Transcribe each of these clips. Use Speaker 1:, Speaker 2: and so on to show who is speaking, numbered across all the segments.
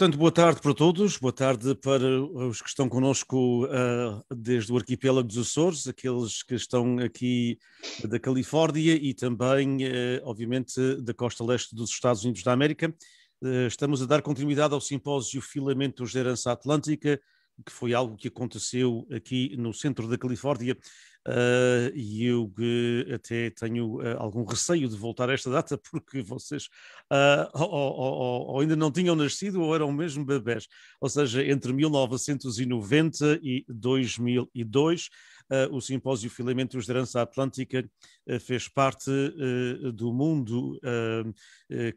Speaker 1: Portanto, boa tarde para todos, boa tarde para os que estão connosco desde o arquipélago dos Açores, aqueles que estão aqui da Califórnia e também, obviamente, da costa leste dos Estados Unidos da América. Estamos a dar continuidade ao simpósio Filamentos da Herança Atlântica, que foi algo que aconteceu aqui no centro da Califórnia, e eu até tenho algum receio de voltar a esta data, porque vocês ou ainda não tinham nascido ou eram mesmo bebés, ou seja, entre 1990 e 2002, o simpósio Filamentos da Herança Atlântica fez parte do mundo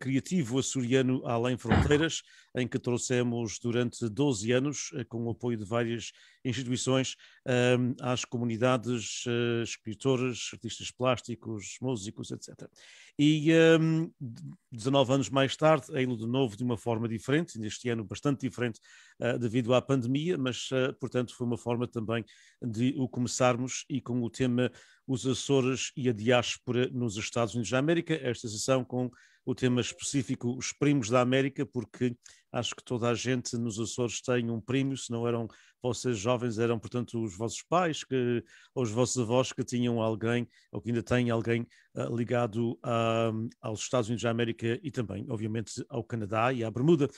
Speaker 1: criativo açoriano além fronteiras, em que trouxemos durante 12 anos, com o apoio de várias instituições, às comunidades, escritores, artistas plásticos, músicos, etc. E 19 anos mais tarde, ei-lo de novo de uma forma diferente, neste ano bastante diferente devido à pandemia, mas, portanto, foi uma forma também de o começarmos e com o tema Os Açores e a Diáspora nos Estados Unidos da América, esta sessão com o tema específico Os Primos da América, porque acho que toda a gente nos Açores tem um primo, se não eram vocês jovens, eram, portanto, os vossos pais ou os vossos avós que tinham alguém, ou que ainda têm alguém ligado aos Estados Unidos da América e também, obviamente, ao Canadá e à Bermuda,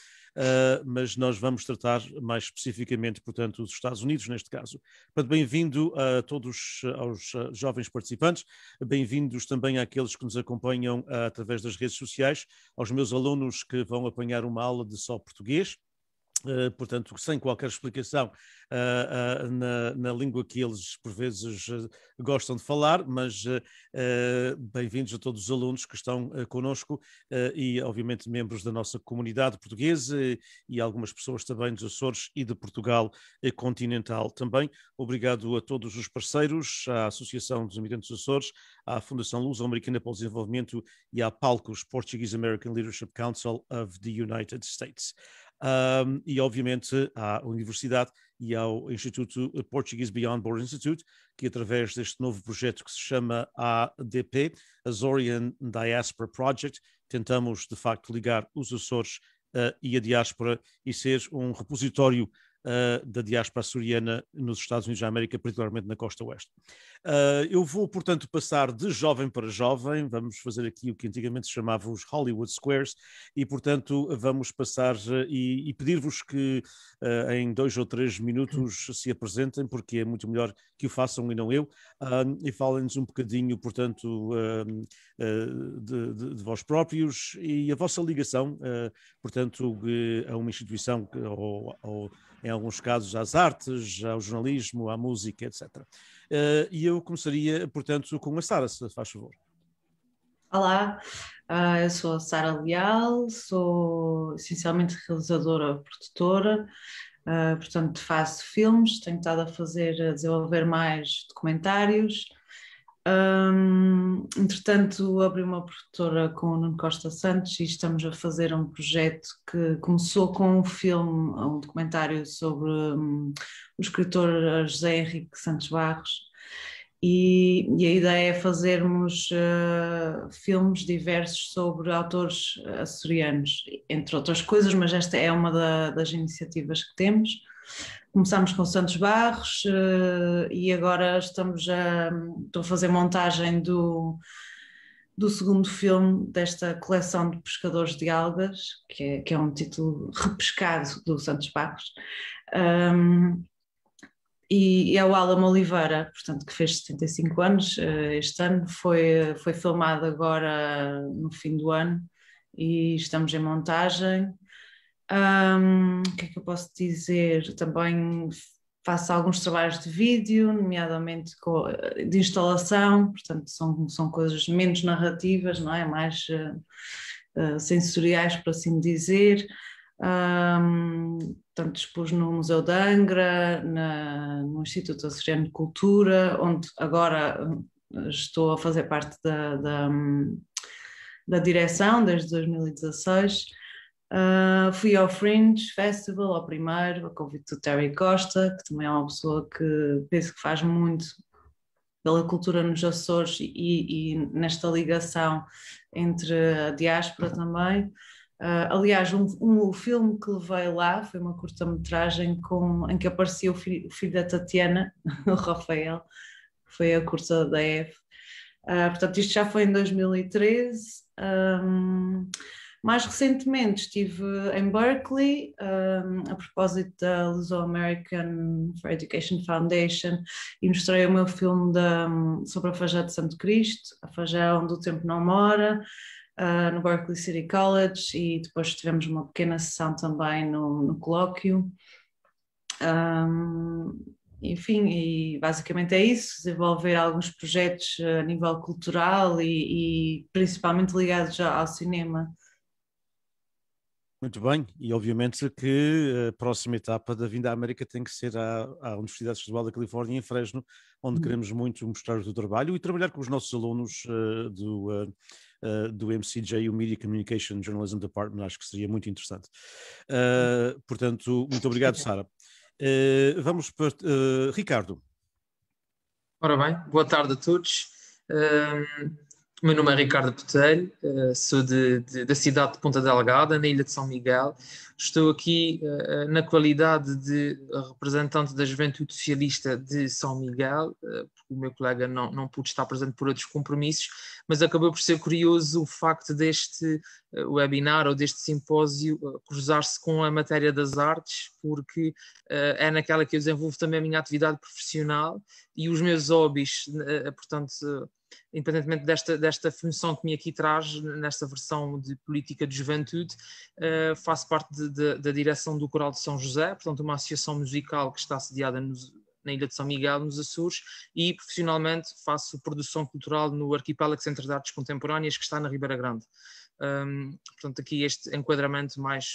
Speaker 1: mas nós vamos tratar mais especificamente, portanto, dos Estados Unidos, neste caso. Portanto, bem-vindo a todos aos jovens participantes, bem-vindos também àqueles que nos acompanham através das redes sociais, aos meus alunos que vão apanhar uma aula de só português, portanto, sem qualquer explicação na língua que eles, por vezes, gostam de falar, mas bem-vindos a todos os alunos que estão connosco e, obviamente, membros da nossa comunidade portuguesa e algumas pessoas também dos Açores e de Portugal continental também. Obrigado a todos os parceiros, à Associação dos Imigrantes dos Açores, à Fundação Luso-Americana para o Desenvolvimento e à Palcos, Portuguese American Leadership Council of the United States. E obviamente à Universidade e ao Instituto Portuguese Beyond Border Institute, que através deste novo projeto que se chama ADP, Azorian Diaspora Project, tentamos de facto ligar os Açores e a diáspora e ser um repositório da diáspora açoriana nos Estados Unidos da América, particularmente na costa oeste. Eu vou, portanto, passar de jovem para jovem, vamos fazer aqui o que antigamente se chamava os Hollywood Squares, e, portanto, vamos passar e pedir-vos que em 2 ou 3 minutos se apresentem, porque é muito melhor que o façam e não eu, e falem-nos um bocadinho, portanto, de vós próprios e a vossa ligação, portanto, a uma instituição ou em alguns casos às artes, ao jornalismo, à música, etc. E eu começaria, portanto, com a Sara, se faz favor.
Speaker 2: Olá, eu sou a Sara Leal, sou essencialmente realizadora, produtora, portanto faço filmes, tenho estado a desenvolver mais documentários. Entretanto, abri uma produtora com o Nuno Costa Santos e estamos a fazer um projeto que começou com um filme, um documentário sobre o escritor José Henrique Santos Barros, e a ideia é fazermos filmes diversos sobre autores açorianos, entre outras coisas, mas esta é uma das iniciativas que temos. Começámos com Santos Barros e agora estou a fazer montagem do segundo filme desta coleção de pescadores de algas, que é um título repescado do Santos Barros. E é o Alan Oliveira, portanto, que fez 75 anos este ano, foi filmado agora no fim do ano e estamos em montagem. O que é que eu posso dizer? Também faço alguns trabalhos de vídeo, nomeadamente de instalação, portanto são coisas menos narrativas, não é? Mais sensoriais, por assim dizer. Portanto, expus no Museu de Angra, no Instituto Açoriano de Cultura, onde agora estou a fazer parte da direção desde 2016. Fui ao Fringe Festival, ao primeiro, a convite do Terry Costa, que também é uma pessoa que penso que faz muito pela cultura nos Açores e nesta ligação entre a diáspora também. Aliás, o filme que levei lá foi uma curta-metragem em que aparecia o filho da Tatiana, o Rafael, que foi a curta da F. Portanto, isto já foi em 2013. Mais recentemente estive em Berkeley, a propósito da Luso-American for Education Foundation, e mostrei o meu filme sobre a Fajá de Santo Cristo, a Fajá onde o tempo não mora, no Berkeley City College, e depois tivemos uma pequena sessão também no colóquio. Enfim, e basicamente é isso, desenvolver alguns projetos a nível cultural e principalmente ligados ao cinema.
Speaker 1: Muito bem, e obviamente que a próxima etapa da vinda à América tem que ser à Universidade Estadual da Califórnia, em Fresno, onde queremos muito mostrar o teu trabalho e trabalhar com os nossos alunos do MCJ, o Media Communication Journalism Department. Acho que seria muito interessante. Portanto, muito obrigado, Sara. Vamos para Ricardo.
Speaker 3: Ora bem, boa tarde a todos. O meu nome é Ricardo Botelho, sou da cidade de Ponta Delgada, na ilha de São Miguel. Estou aqui na qualidade de representante da Juventude Socialista de São Miguel, porque o meu colega não pôde estar presente por outros compromissos, mas acabou por ser curioso o facto deste webinar ou deste simpósio cruzar-se com a matéria das artes, porque é naquela que eu desenvolvo também a minha atividade profissional e os meus hobbies, portanto, independentemente desta função que me aqui traz, nesta versão de política de juventude, faço parte da direção do Coral de São José, portanto uma associação musical que está sediada na Ilha de São Miguel, nos Açores, e profissionalmente faço produção cultural no Arquipélago Centro de Artes Contemporâneas, que está na Ribeira Grande. Portanto, aqui este enquadramento mais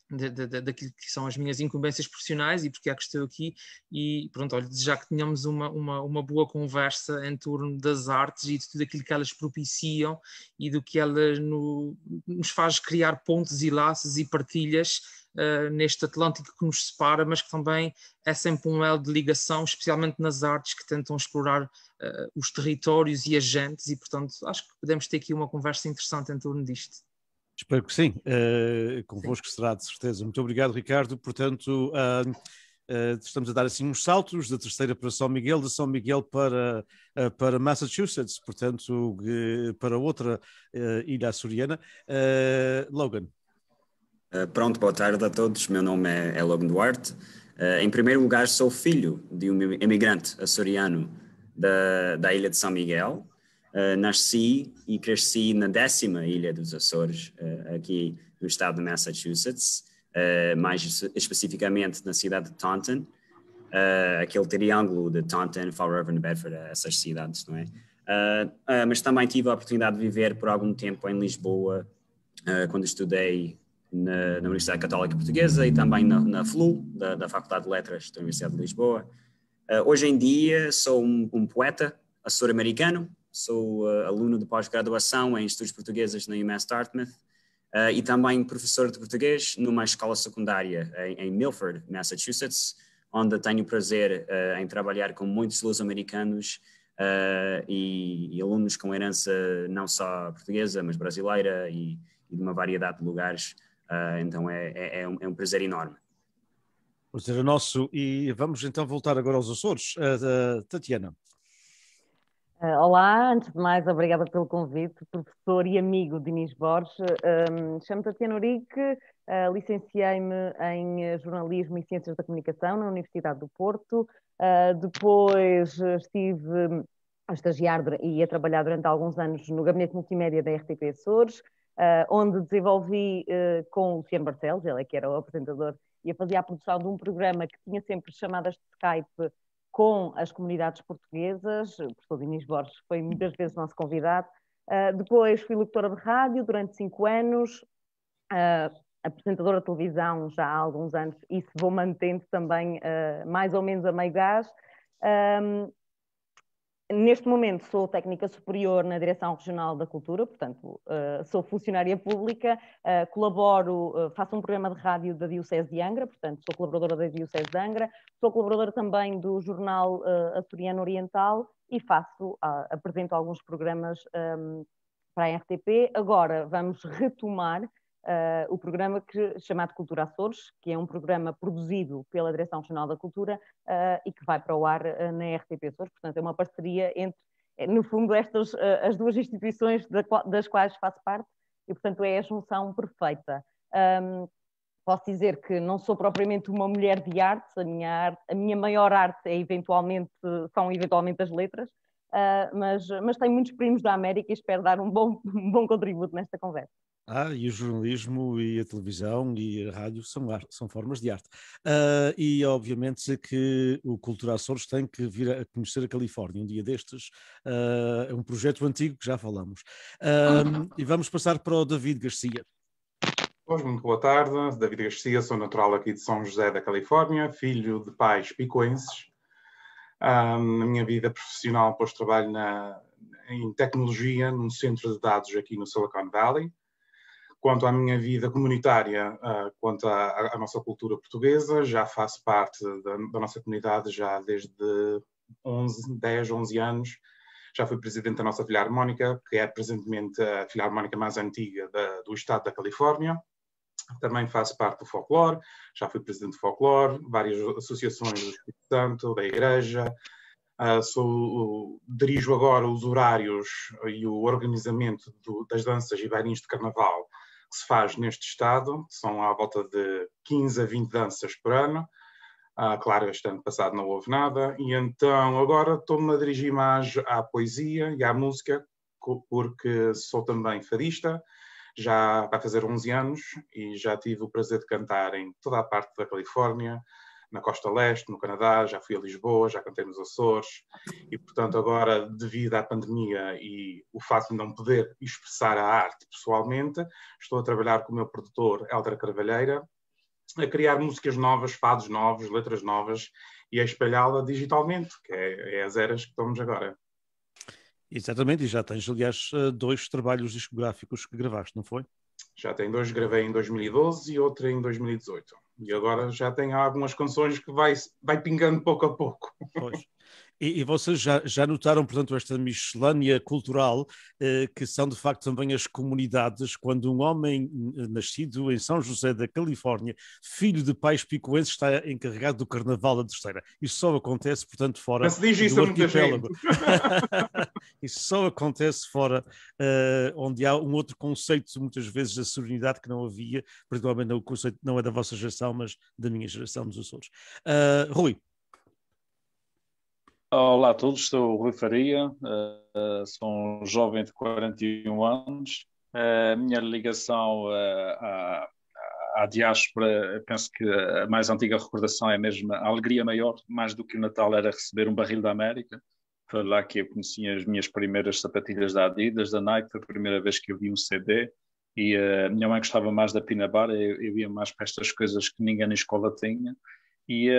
Speaker 3: daquilo que são as minhas incumbências profissionais e porque é que estou aqui, e pronto, olha, já que tenhamos uma boa conversa em torno das artes e de tudo aquilo que elas propiciam e do que elas nos faz criar pontos e laços e partilhas neste Atlântico que nos separa, mas que também é sempre um elo de ligação, especialmente nas artes que tentam explorar os territórios e as gentes, e portanto acho que podemos ter aqui uma conversa interessante em torno disto.
Speaker 1: Espero que sim, convosco será de certeza. Muito obrigado, Ricardo. Portanto, estamos a dar assim uns saltos da terceira para São Miguel, de São Miguel para Massachusetts, portanto, para outra ilha açoriana. Logan.
Speaker 4: Pronto, boa tarde a todos. Meu nome é Logan Duarte. Em primeiro lugar, sou filho de um imigrante açoriano da ilha de São Miguel. Nasci e cresci na 10ª ilha dos Açores, aqui no estado de Massachusetts, mais especificamente na cidade de Taunton, aquele triângulo de Taunton, Fall River e Bedford, essas cidades, não é? Mas também tive a oportunidade de viver por algum tempo em Lisboa, quando estudei na Universidade Católica Portuguesa e também na FLU, da Faculdade de Letras da Universidade de Lisboa. Hoje em dia sou um poeta açoriano-americano. Sou aluno de pós-graduação em Estudos Portugueses na UMass Dartmouth e também professor de português numa escola secundária em Milford, Massachusetts, onde tenho o prazer em trabalhar com muitos luso-americanos e alunos com herança não só portuguesa, mas brasileira e de uma variedade de lugares. Então é um prazer enorme.
Speaker 1: O prazer é nosso. E vamos então voltar agora aos Açores. Tatiana.
Speaker 5: Olá, antes de mais, obrigada pelo convite, professor e amigo Dinis Borges. Chamo-me Tatiana Urique, licenciei-me em Jornalismo e Ciências da Comunicação na Universidade do Porto. Depois estive a estagiar e a trabalhar durante alguns anos no Gabinete Multimédia da RTP Açores, onde desenvolvi com o Luciano Barcelos, ele é que era o apresentador, e eu fazia a produção de um programa que tinha sempre chamadas de Skype com as comunidades portuguesas. O professor Dinis Borges foi muitas vezes nosso convidado. Depois fui locutora de rádio durante 5 anos, apresentadora de televisão já há alguns anos, e se vou mantendo também mais ou menos a meio gás. Neste momento sou técnica superior na Direção Regional da Cultura, portanto sou funcionária pública, colaboro, faço um programa de rádio da Diocese de Angra, portanto sou colaboradora da Diocese de Angra, sou colaboradora também do jornal Açoriano Oriental e apresento alguns programas para a RTP. Agora vamos retomar o programa chamado Cultura Açores, que é um programa produzido pela Direção Regional da Cultura e que vai para o ar na RTP Açores. Portanto, é uma parceria entre, no fundo, as duas instituições das quais faço parte e, portanto, é a junção perfeita. Posso dizer que não sou propriamente uma mulher de arte, a minha maior arte são eventualmente as letras, mas tenho muitos primos da América e espero dar um bom contributo nesta conversa.
Speaker 1: E o jornalismo e a televisão e a rádio são formas de arte. E obviamente que o Cultura Açores tem que vir a conhecer a Califórnia um dia destes. É um projeto antigo que já falamos. E vamos passar para o David Garcia.
Speaker 6: Pois, muito boa tarde. David Garcia, sou natural aqui de São José da Califórnia, filho de pais picoenses. Na minha vida profissional, depois trabalho em tecnologia num centro de dados aqui no Silicon Valley. Quanto à minha vida comunitária, quanto à nossa cultura portuguesa, já faço parte da nossa comunidade já desde 10, 11 anos. Já fui presidente da nossa Filarmónica, que é presentemente a Filarmónica mais antiga do estado da Califórnia. Também faço parte do folclore, já fui presidente de folclore, várias associações do Espírito Santo, da Igreja. Dirijo agora os horários e o organizamento das danças e bailins de carnaval que se faz neste estado. São à volta de 15 a 20 danças por ano. Claro, este ano passado não houve nada. E então agora estou-me a dirigir mais à poesia e à música, porque sou também fadista. Já vai fazer 11 anos e já tive o prazer de cantar em toda a parte da Califórnia, na Costa Leste, no Canadá, já fui a Lisboa, já cantei nos Açores e, portanto, agora, devido à pandemia e o facto de não poder expressar a arte pessoalmente, estou a trabalhar com o meu produtor, Hélder Carvalheira, a criar músicas novas, fados novos, letras novas e a espalhá-la digitalmente, que é as eras que estamos agora.
Speaker 1: Exatamente, e já tens, aliás, 2 trabalhos discográficos que gravaste, não foi?
Speaker 6: Já tenho 2, gravei em 2012 e outro em 2018. E agora já tenho algumas canções que vai pingando pouco a pouco.
Speaker 1: Pois. E vocês já notaram, portanto, esta miscelânea cultural, que são de facto também as comunidades, quando um homem nascido em São José da Califórnia, filho de pais picoenses, está encarregado do Carnaval da Terceira. Isso só acontece, portanto, fora do arquipélago. Isso só acontece fora, onde há um outro conceito, muitas vezes, da serenidade que não havia, particularmente o conceito não é da vossa geração, mas da minha geração dos Açores. Rui.
Speaker 7: Olá a todos, sou o Rui Faria, sou um jovem de 41 anos. A minha ligação à diáspora, penso que a mais antiga recordação é mesmo a alegria maior, mais do que o Natal, era receber um barril da América. Foi lá que eu conheci as minhas primeiras sapatilhas da Adidas, da Nike, foi a primeira vez que eu vi um CD. E a minha mãe gostava mais da Pina Bar, eu ia mais para estas coisas que ninguém na escola tinha. E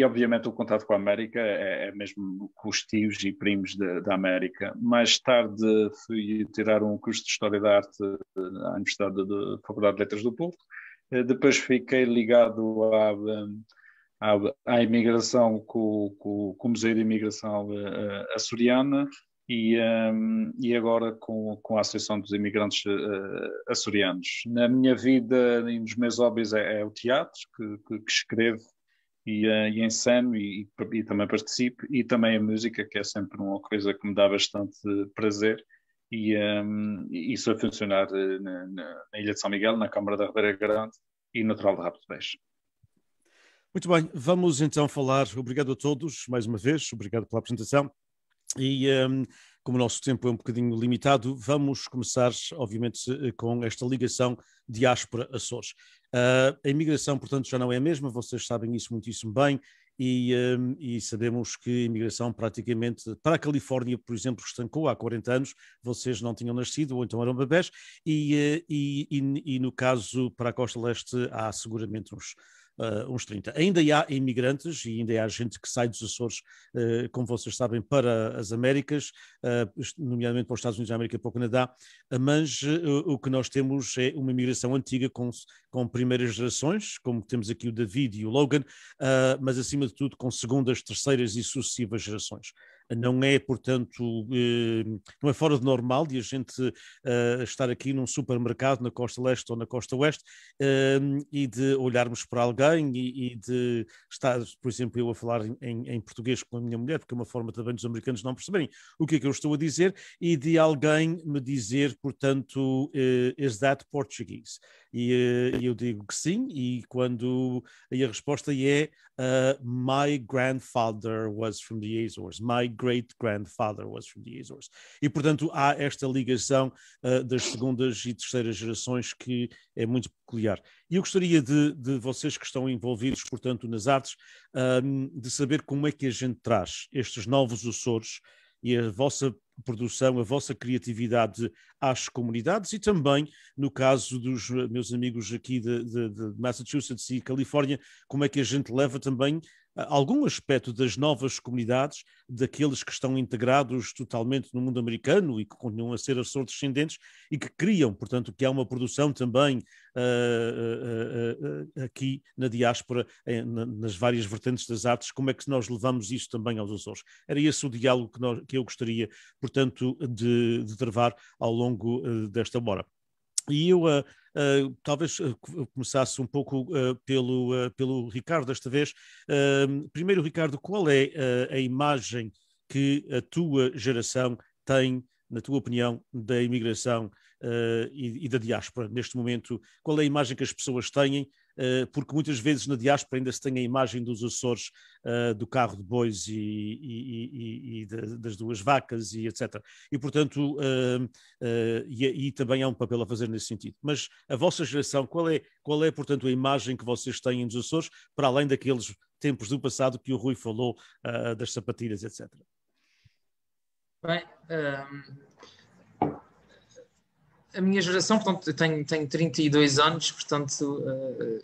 Speaker 7: obviamente o contato com a América é mesmo com os tios e primos da América. Mais tarde fui tirar um curso de História da Arte na Universidade da Faculdade de Letras do Porto. Depois fiquei ligado à imigração com o Museu de Imigração Açoriana e agora com a Associação dos Imigrantes Açorianos. Na minha vida e nos meus hobbies é o teatro, que escrevo e enceno e também participo, e também a música, que é sempre uma coisa que me dá bastante prazer, e sou a funcionar na Ilha de São Miguel, na Câmara da Ribeira Grande e natural de Rabo de Peixe.
Speaker 1: Muito bem, vamos então falar. Obrigado a todos, mais uma vez, obrigado pela apresentação. E como o nosso tempo é um bocadinho limitado, vamos começar, obviamente, com esta ligação diáspora-Açores. A imigração, portanto, já não é a mesma, vocês sabem isso muitíssimo bem, e sabemos que a imigração praticamente para a Califórnia, por exemplo, estancou há 40 anos, vocês não tinham nascido ou então eram bebés, e no caso para a Costa Leste há seguramente uns 30. Ainda há imigrantes e ainda há gente que sai dos Açores, como vocês sabem, para as Américas, nomeadamente para os Estados Unidos da América e para o Canadá, mas o que nós temos é uma imigração antiga com primeiras gerações, como temos aqui o David e o Logan, mas acima de tudo com segundas, terceiras e sucessivas gerações. Não é, portanto, não é fora de normal de a gente estar aqui num supermercado na costa leste ou na costa oeste e de olharmos para alguém e de estar, por exemplo, eu a falar em português com a minha mulher, porque é uma forma também dos americanos não perceberem o que é que eu estou a dizer, e de alguém me dizer, portanto, is that Portuguese? E eu digo que sim, e a resposta é my grandfather was from the Azores, my great-grandfather was from the Azores. E, portanto, há esta ligação das segundas e terceiras gerações que é muito peculiar. E eu gostaria de vocês que estão envolvidos, portanto, nas artes, de saber como é que a gente traz estes novos Açores e a vossa produção, a vossa criatividade às comunidades e também, no caso dos meus amigos aqui de Massachusetts e Califórnia, como é que a gente leva também algum aspecto das novas comunidades, daqueles que estão integrados totalmente no mundo americano e que continuam a ser Açores-descendentes e que criam, portanto, que há uma produção também aqui na diáspora, nas várias vertentes das artes, como é que nós levamos isso também aos Açores? Era esse o diálogo que eu gostaria, portanto, de travar ao longo desta hora. E eu talvez começasse um pouco pelo Ricardo desta vez. Primeiro, Ricardo, qual é a imagem que a tua geração tem, na tua opinião, da imigração e da diáspora neste momento? Qual é a imagem que as pessoas têm? Porque muitas vezes na diáspora ainda se tem a imagem dos Açores, do carro de bois e das duas vacas e etc. E, portanto, e também há um papel a fazer nesse sentido. Mas a vossa geração, qual é, portanto, a imagem que vocês têm dos Açores, para além daqueles tempos do passado que o Rui falou, das sapatilhas, etc.?
Speaker 3: Bem, a minha geração, portanto, eu tenho 32 anos, portanto,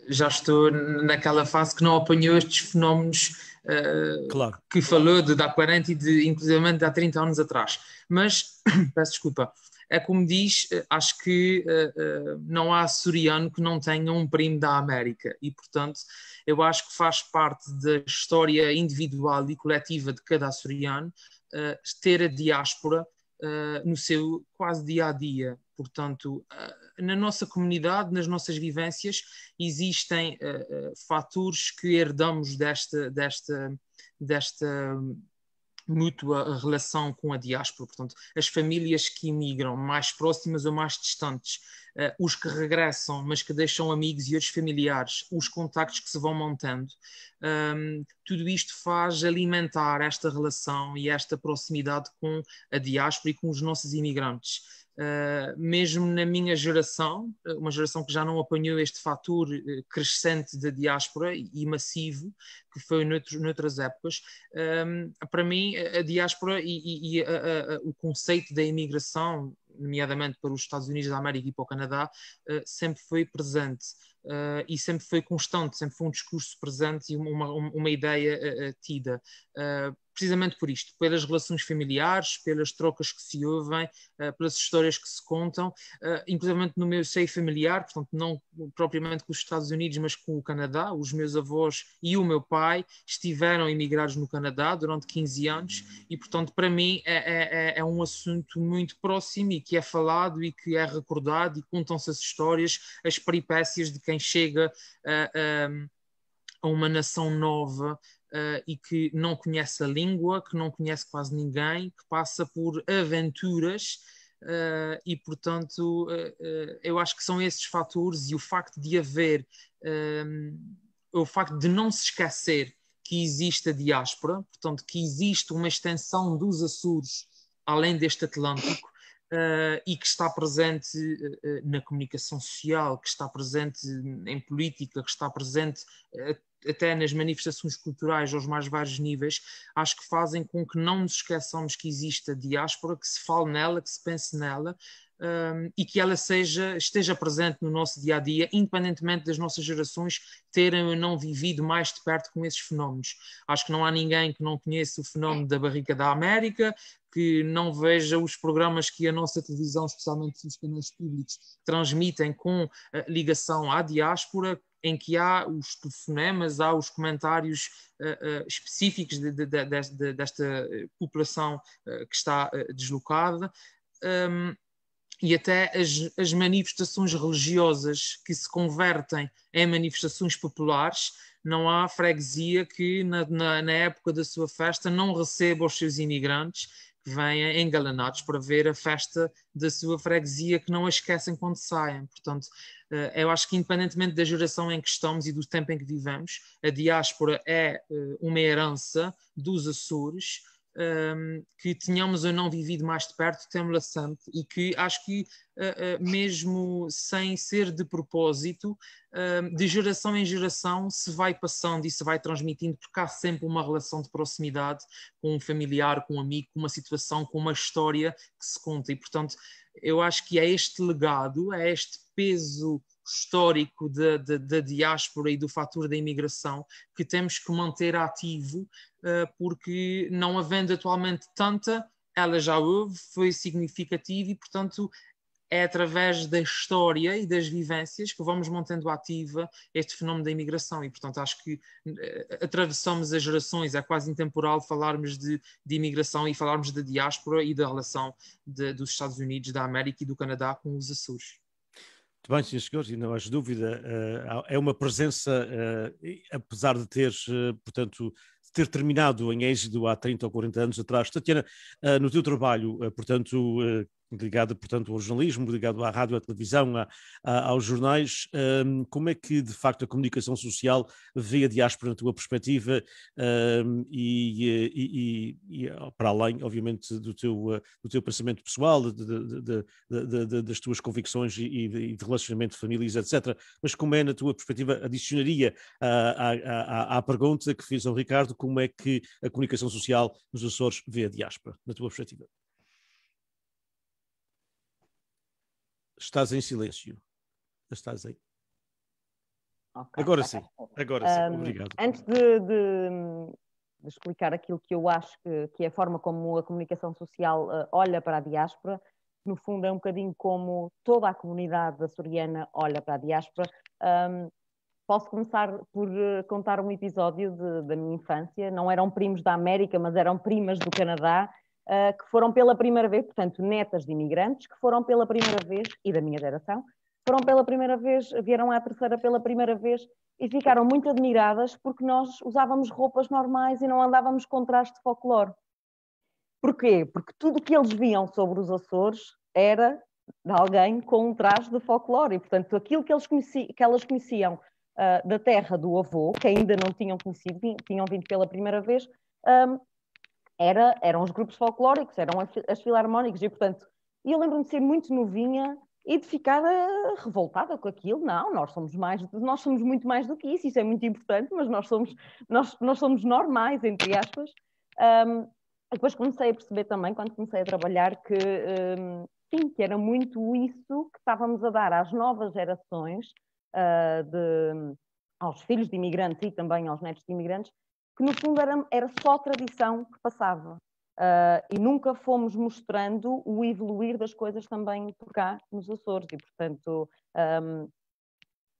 Speaker 3: já estou naquela fase que não apanhou estes fenómenos
Speaker 1: claro,
Speaker 3: que falou de há 40 e inclusive de há 30 anos atrás. Mas, peço desculpa, é como diz, acho que não há açoriano que não tenha um primo da América e, portanto, eu acho que faz parte da história individual e coletiva de cada açoriano ter a diáspora no seu quase dia-a-dia. Portanto, na nossa comunidade, nas nossas vivências, existem fatores que herdamos desta mútua relação com a diáspora. Portanto, as famílias que imigram, mais próximas ou mais distantes, os que regressam, mas que deixam amigos e outros familiares, os contactos que se vão montando, tudo isto faz alimentar esta relação e esta proximidade com a diáspora e com os nossos imigrantes. Mesmo na minha geração, uma geração que já não apanhou este fator crescente da diáspora e massivo, que foi noutras épocas, para mim a diáspora e o conceito da imigração, nomeadamente para os Estados Unidos da América e para o Canadá, sempre foi presente. E sempre foi constante, sempre foi um discurso presente e uma ideia tida. Precisamente por isto, pelas relações familiares, pelas trocas que se ouvem, pelas histórias que se contam, inclusive no meu seio familiar, portanto não propriamente com os Estados Unidos, mas com o Canadá. Os meus avós e o meu pai estiveram imigrados no Canadá durante 15 anos e, portanto, para mim é um assunto muito próximo e que é falado e que é recordado e contam-se as histórias, as peripécias de quem chega a uma nação nova e que não conhece a língua, que não conhece quase ninguém, que passa por aventuras e, portanto, eu acho que são esses fatores e o facto de haver, o facto de não se esquecer que existe a diáspora, portanto, que existe uma extensão dos Açores além deste Atlântico, e que está presente na comunicação social, que está presente em política, que está presente até nas manifestações culturais aos mais vários níveis, acho que fazem com que não nos esqueçamos que existe a diáspora, que se fale nela, que se pense nela, e que ela esteja presente no nosso dia a dia, independentemente das nossas gerações terem ou não vivido mais de perto com esses fenómenos. Acho que não há ninguém que não conheça o fenómeno da Barrica da América, que não veja os programas que a nossa televisão, especialmente os canais públicos, transmitem com ligação à diáspora, em que há os telefonemas, há os comentários específicos desta população que está deslocada, e até as manifestações religiosas que se convertem em manifestações populares. Não há freguesia que na época da sua festa não receba os seus imigrantes que vêm engalanados para ver a festa da sua freguesia, que não a esquecem quando saem. Portanto, eu acho que independentemente da geração em que estamos e do tempo em que vivemos, a diáspora é uma herança dos Açores, que tenhamos ou não vivido mais de perto, temos-la sempre, e que acho que mesmo sem ser de propósito, de geração em geração se vai passando e se vai transmitindo, porque há sempre uma relação de proximidade com um familiar, com um amigo, com uma situação, com uma história que se conta, e portanto eu acho que é este legado, é este peso histórico da diáspora e do fator da imigração que temos que manter ativo, porque não havendo atualmente tanta, ela já houve, foi significativa, e portanto é através da história e das vivências que vamos mantendo ativa este fenómeno da imigração, e portanto acho que atravessamos as gerações, é quase intemporal falarmos de imigração e falarmos da diáspora e da relação dos Estados Unidos da América e do Canadá com os Açores.
Speaker 1: Muito bem, senhores senhores, e não há dúvida, é uma presença, apesar de portanto, ter terminado em êxito há 30 ou 40 anos atrás. Tatiana, no teu trabalho, portanto, ligado, portanto, ao jornalismo, ligado à rádio, à televisão, aos jornais, como é que, de facto, a comunicação social vê a diáspora na tua perspectiva, e para além, obviamente, do teu pensamento pessoal, das tuas convicções e de relacionamento de famílias, etc. Mas como é, na tua perspectiva, adicionaria à pergunta que fiz ao Ricardo, como é que a comunicação social nos Açores vê a diáspora, na tua perspectiva? Estás em silêncio. Estás aí.
Speaker 5: Okay,
Speaker 1: agora sim, obrigado.
Speaker 5: Antes de explicar aquilo que eu acho que é a forma como a comunicação social olha para a diáspora, no fundo é um bocadinho como toda a comunidade açoriana olha para a diáspora. Posso começar por contar um episódio da minha infância. Não eram primos da América, mas eram primas do Canadá, que foram pela primeira vez, portanto, netas de imigrantes, que foram pela primeira vez, e da minha geração, foram pela primeira vez, vieram à terceira pela primeira vez e ficaram muito admiradas porque nós usávamos roupas normais e não andávamos com traje de folclore. Porquê? Porque tudo o que eles viam sobre os Açores era de alguém com um traje de folclore, e, portanto, aquilo que elas conheciam da terra do avô, que ainda não tinham conhecido, tinham vindo pela primeira vez, eram os grupos folclóricos, eram as filarmónicas, e portanto, eu lembro-me de ser muito novinha e de ficar revoltada com aquilo. Não, nós somos muito mais do que isso é muito importante, mas nós somos normais, entre aspas. Depois comecei a perceber também, quando comecei a trabalhar, que era muito isso que estávamos a dar às novas gerações, aos filhos de imigrantes e também aos netos de imigrantes, que no fundo era só tradição que passava, e nunca fomos mostrando o evoluir das coisas também por cá nos Açores, e portanto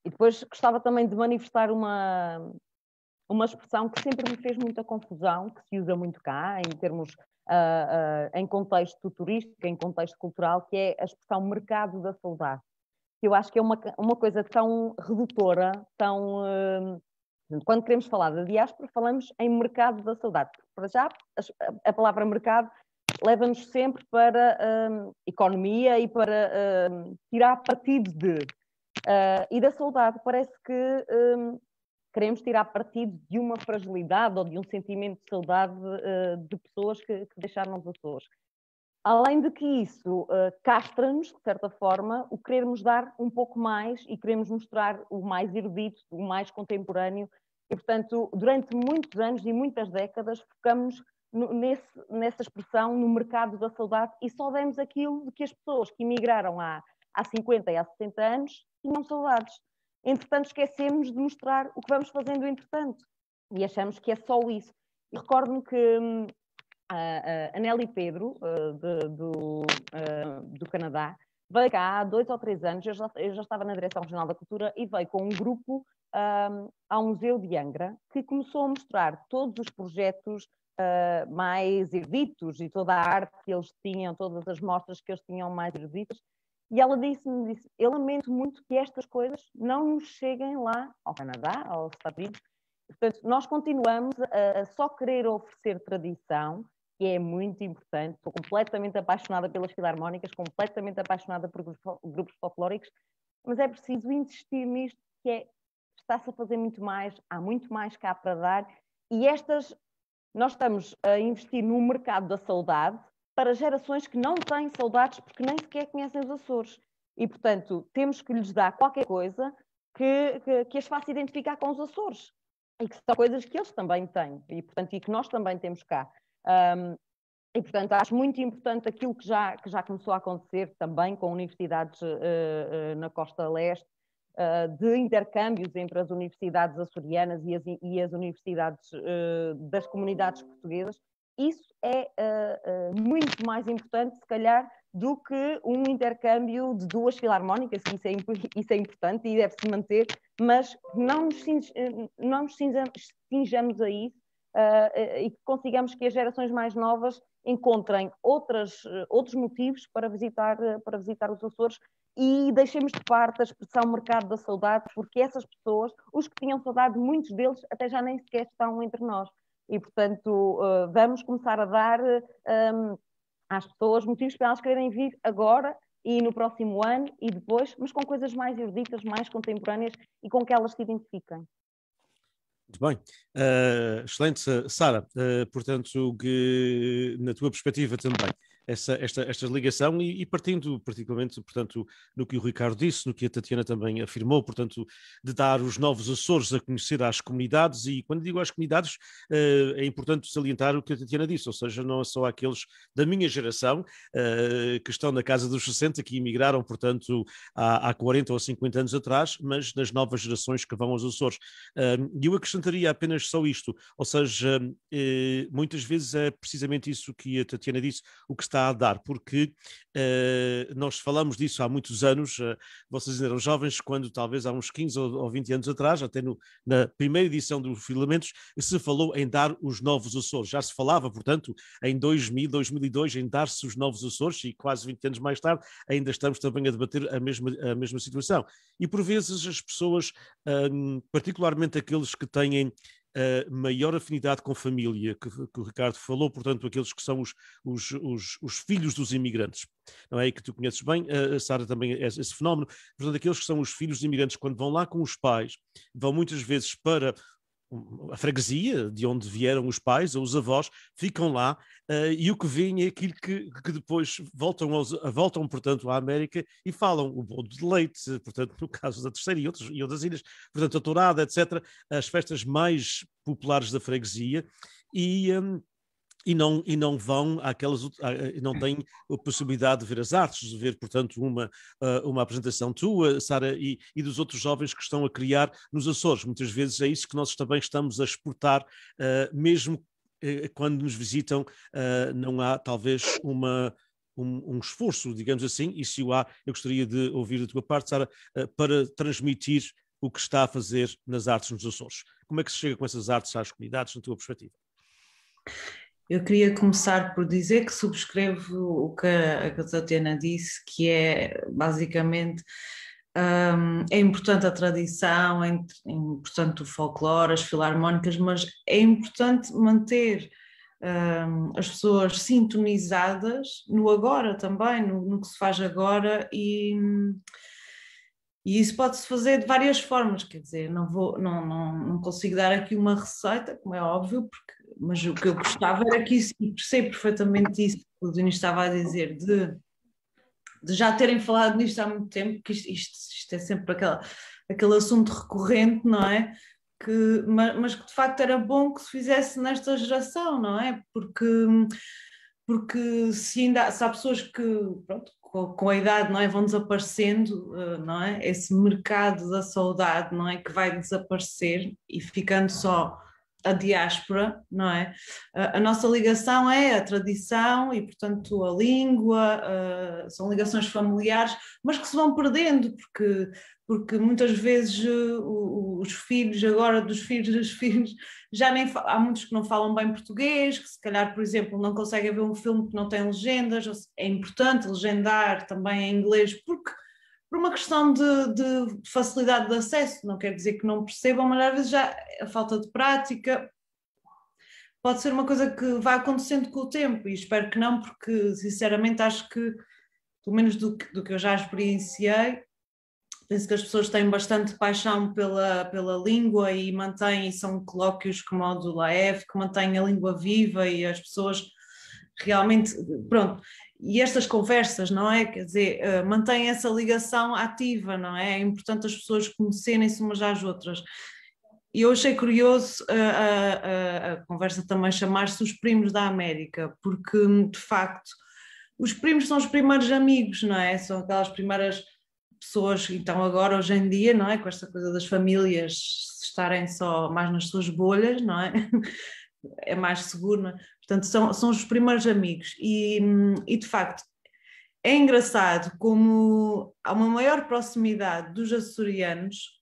Speaker 5: e depois gostava também de manifestar uma expressão que sempre me fez muita confusão, que se usa muito cá em termos em contexto turístico, em contexto cultural, que é a expressão mercado da saudade. Eu acho que é uma coisa tão redutora, quando queremos falar da diáspora, falamos em mercado da saudade. Para já, a palavra mercado leva-nos sempre para economia e para tirar partido e da saudade. Parece que queremos tirar partido de uma fragilidade ou de um sentimento de saudade de pessoas que deixaram os Açores. Além de que isso castra-nos, de certa forma, o querermos dar um pouco mais e queremos mostrar o mais erudito, o mais contemporâneo. E, portanto, durante muitos anos e muitas décadas, focamos nessa expressão, no mercado da saudade, e só demos aquilo de que as pessoas que emigraram há 50 e há 60 anos tinham saudades. Entretanto, esquecemos de mostrar o que vamos fazendo entretanto, e achamos que é só isso. E recordo-me que a Nelly Pedro, do Canadá, veio cá há 2 ou 3 anos, eu já estava na Direção Regional da Cultura, e veio com um grupo ao Museu de Angra, que começou a mostrar todos os projetos mais eruditos e toda a arte que eles tinham, todas as mostras que eles tinham mais eruditas, e ela disse-me, eu lamento muito que estas coisas não nos cheguem lá ao Canadá, aos Estados Unidos. Portanto, nós continuamos a só querer oferecer tradição, que é muito importante. Estou completamente apaixonada pelas filarmónicas, completamente apaixonada por grupos folclóricos, mas é preciso insistir nisto, que está-se a fazer muito mais, há muito mais cá para dar, e nós estamos a investir no mercado da saudade para gerações que não têm saudades porque nem sequer conhecem os Açores. E, portanto, temos que lhes dar qualquer coisa que as faça identificar com os Açores. E que são coisas que eles também têm. E, portanto, e que nós também temos cá. E, portanto, acho muito importante aquilo que já começou a acontecer também com universidades na Costa Leste, de intercâmbios entre as universidades açorianas e as universidades das comunidades portuguesas. Isso é muito mais importante, se calhar, do que um intercâmbio de 2 filarmónicas, isso é importante e deve-se manter, mas não nos cinjamos a isso e que consigamos que as gerações mais novas encontrem outros motivos para visitar os Açores, e deixemos de parte a expressão mercado da saudade, porque essas pessoas, os que tinham saudade, muitos deles até já nem sequer estão entre nós. E, portanto, vamos começar a dar às pessoas motivos para elas quererem vir agora e no próximo ano e depois, mas com coisas mais eruditas, mais contemporâneas e com que elas se identifiquem.
Speaker 1: Muito bem. Excelente, Sara. Portanto, que, na tua perspectiva também, esta ligação e partindo particularmente, portanto, no que o Ricardo disse, no que a Tatiana também afirmou, portanto, de dar os novos Açores a conhecer às comunidades, e quando digo às comunidades, é importante salientar o que a Tatiana disse, ou seja, não é só aqueles da minha geração que estão na casa dos 60, que emigraram, portanto, há 40 ou 50 anos atrás, mas nas novas gerações que vão aos Açores. E eu acrescentaria apenas só isto, ou seja, muitas vezes é precisamente isso que a Tatiana disse, o que está a dar, porque nós falamos disso há muitos anos, vocês eram jovens quando talvez há uns 15 ou 20 anos atrás, até na primeira edição do Filamentos, se falou em dar os novos Açores, já se falava, portanto, em 2000, 2002, em dar-se os novos Açores, e quase 20 anos mais tarde ainda estamos também a debater a mesma situação. E por vezes as pessoas, particularmente aqueles que têm maior afinidade com família, que o Ricardo falou, portanto, aqueles que são os filhos dos imigrantes, não é? E que tu conheces bem, Sara, também esse fenómeno, portanto, aqueles que são os filhos de imigrantes, quando vão lá com os pais, vão muitas vezes para a freguesia de onde vieram os pais ou os avós, ficam lá e o que vem é aquilo que depois voltam, portanto, à América e falam o bolo de leite, portanto, no caso da Terceira e outras ilhas, portanto, a tourada, etc., as festas mais populares da freguesia, e não vão àquelas, não têm a possibilidade de ver as artes, de ver, portanto, uma apresentação tua, Sara, e dos outros jovens que estão a criar nos Açores. Muitas vezes é isso que nós também estamos a exportar, mesmo quando nos visitam, não há talvez um esforço, digamos assim, e se o há, eu gostaria de ouvir da tua parte, Sara, para transmitir o que está a fazer nas artes nos Açores. Como é que se chega com essas artes às comunidades, na tua perspectiva?
Speaker 2: Eu queria começar por dizer que subscrevo o que a Tatiana disse, que é basicamente é importante a tradição, é importante o folclore, as filarmónicas, mas é importante manter as pessoas sintonizadas no agora também, no que se faz agora, e isso pode-se fazer de várias formas, quer dizer, não consigo dar aqui uma receita, como é óbvio, mas o que eu gostava era que isso, e percebo perfeitamente isso que o Diniz estava a dizer, de já terem falado nisto há muito tempo, que isto é sempre aquele assunto recorrente, não é? mas que de facto era bom que se fizesse nesta geração, não é? Porque se há pessoas que, pronto, com a idade, não é, vão desaparecendo, não é? Esse mercado da saudade, não é, que vai desaparecer e ficando só a diáspora, não é? A nossa ligação é a tradição e, portanto, a língua, são ligações familiares, mas que se vão perdendo, porque muitas vezes os filhos, agora dos filhos, já nem há muitos que não falam bem português, que se calhar, por exemplo, não conseguem ver um filme que não tem legendas. É importante legendar também em inglês, porque por uma questão de facilidade de acesso, não quer dizer que não percebam, mas às vezes já a falta de prática pode ser uma coisa que vai acontecendo com o tempo, e espero que não, porque sinceramente acho que, pelo menos do que eu já experienciei, penso que as pessoas têm bastante paixão pela língua e mantêm, são colóquios como o do Laef, que mantêm a língua viva e as pessoas realmente, pronto, e estas conversas, não é? Quer dizer, mantêm essa ligação ativa, não é? É importante as pessoas conhecerem-se umas às outras. E eu achei curioso a conversa também chamar-se Os Primos da América, porque, de facto, os primos são os primeiros amigos, não é? São aquelas primeiras pessoas, então agora, hoje em dia, não é? Com esta coisa das famílias estarem só mais nas suas bolhas, não é? É mais seguro, não é? Portanto, são os primeiros amigos e, de facto, é engraçado como há uma maior proximidade dos açorianos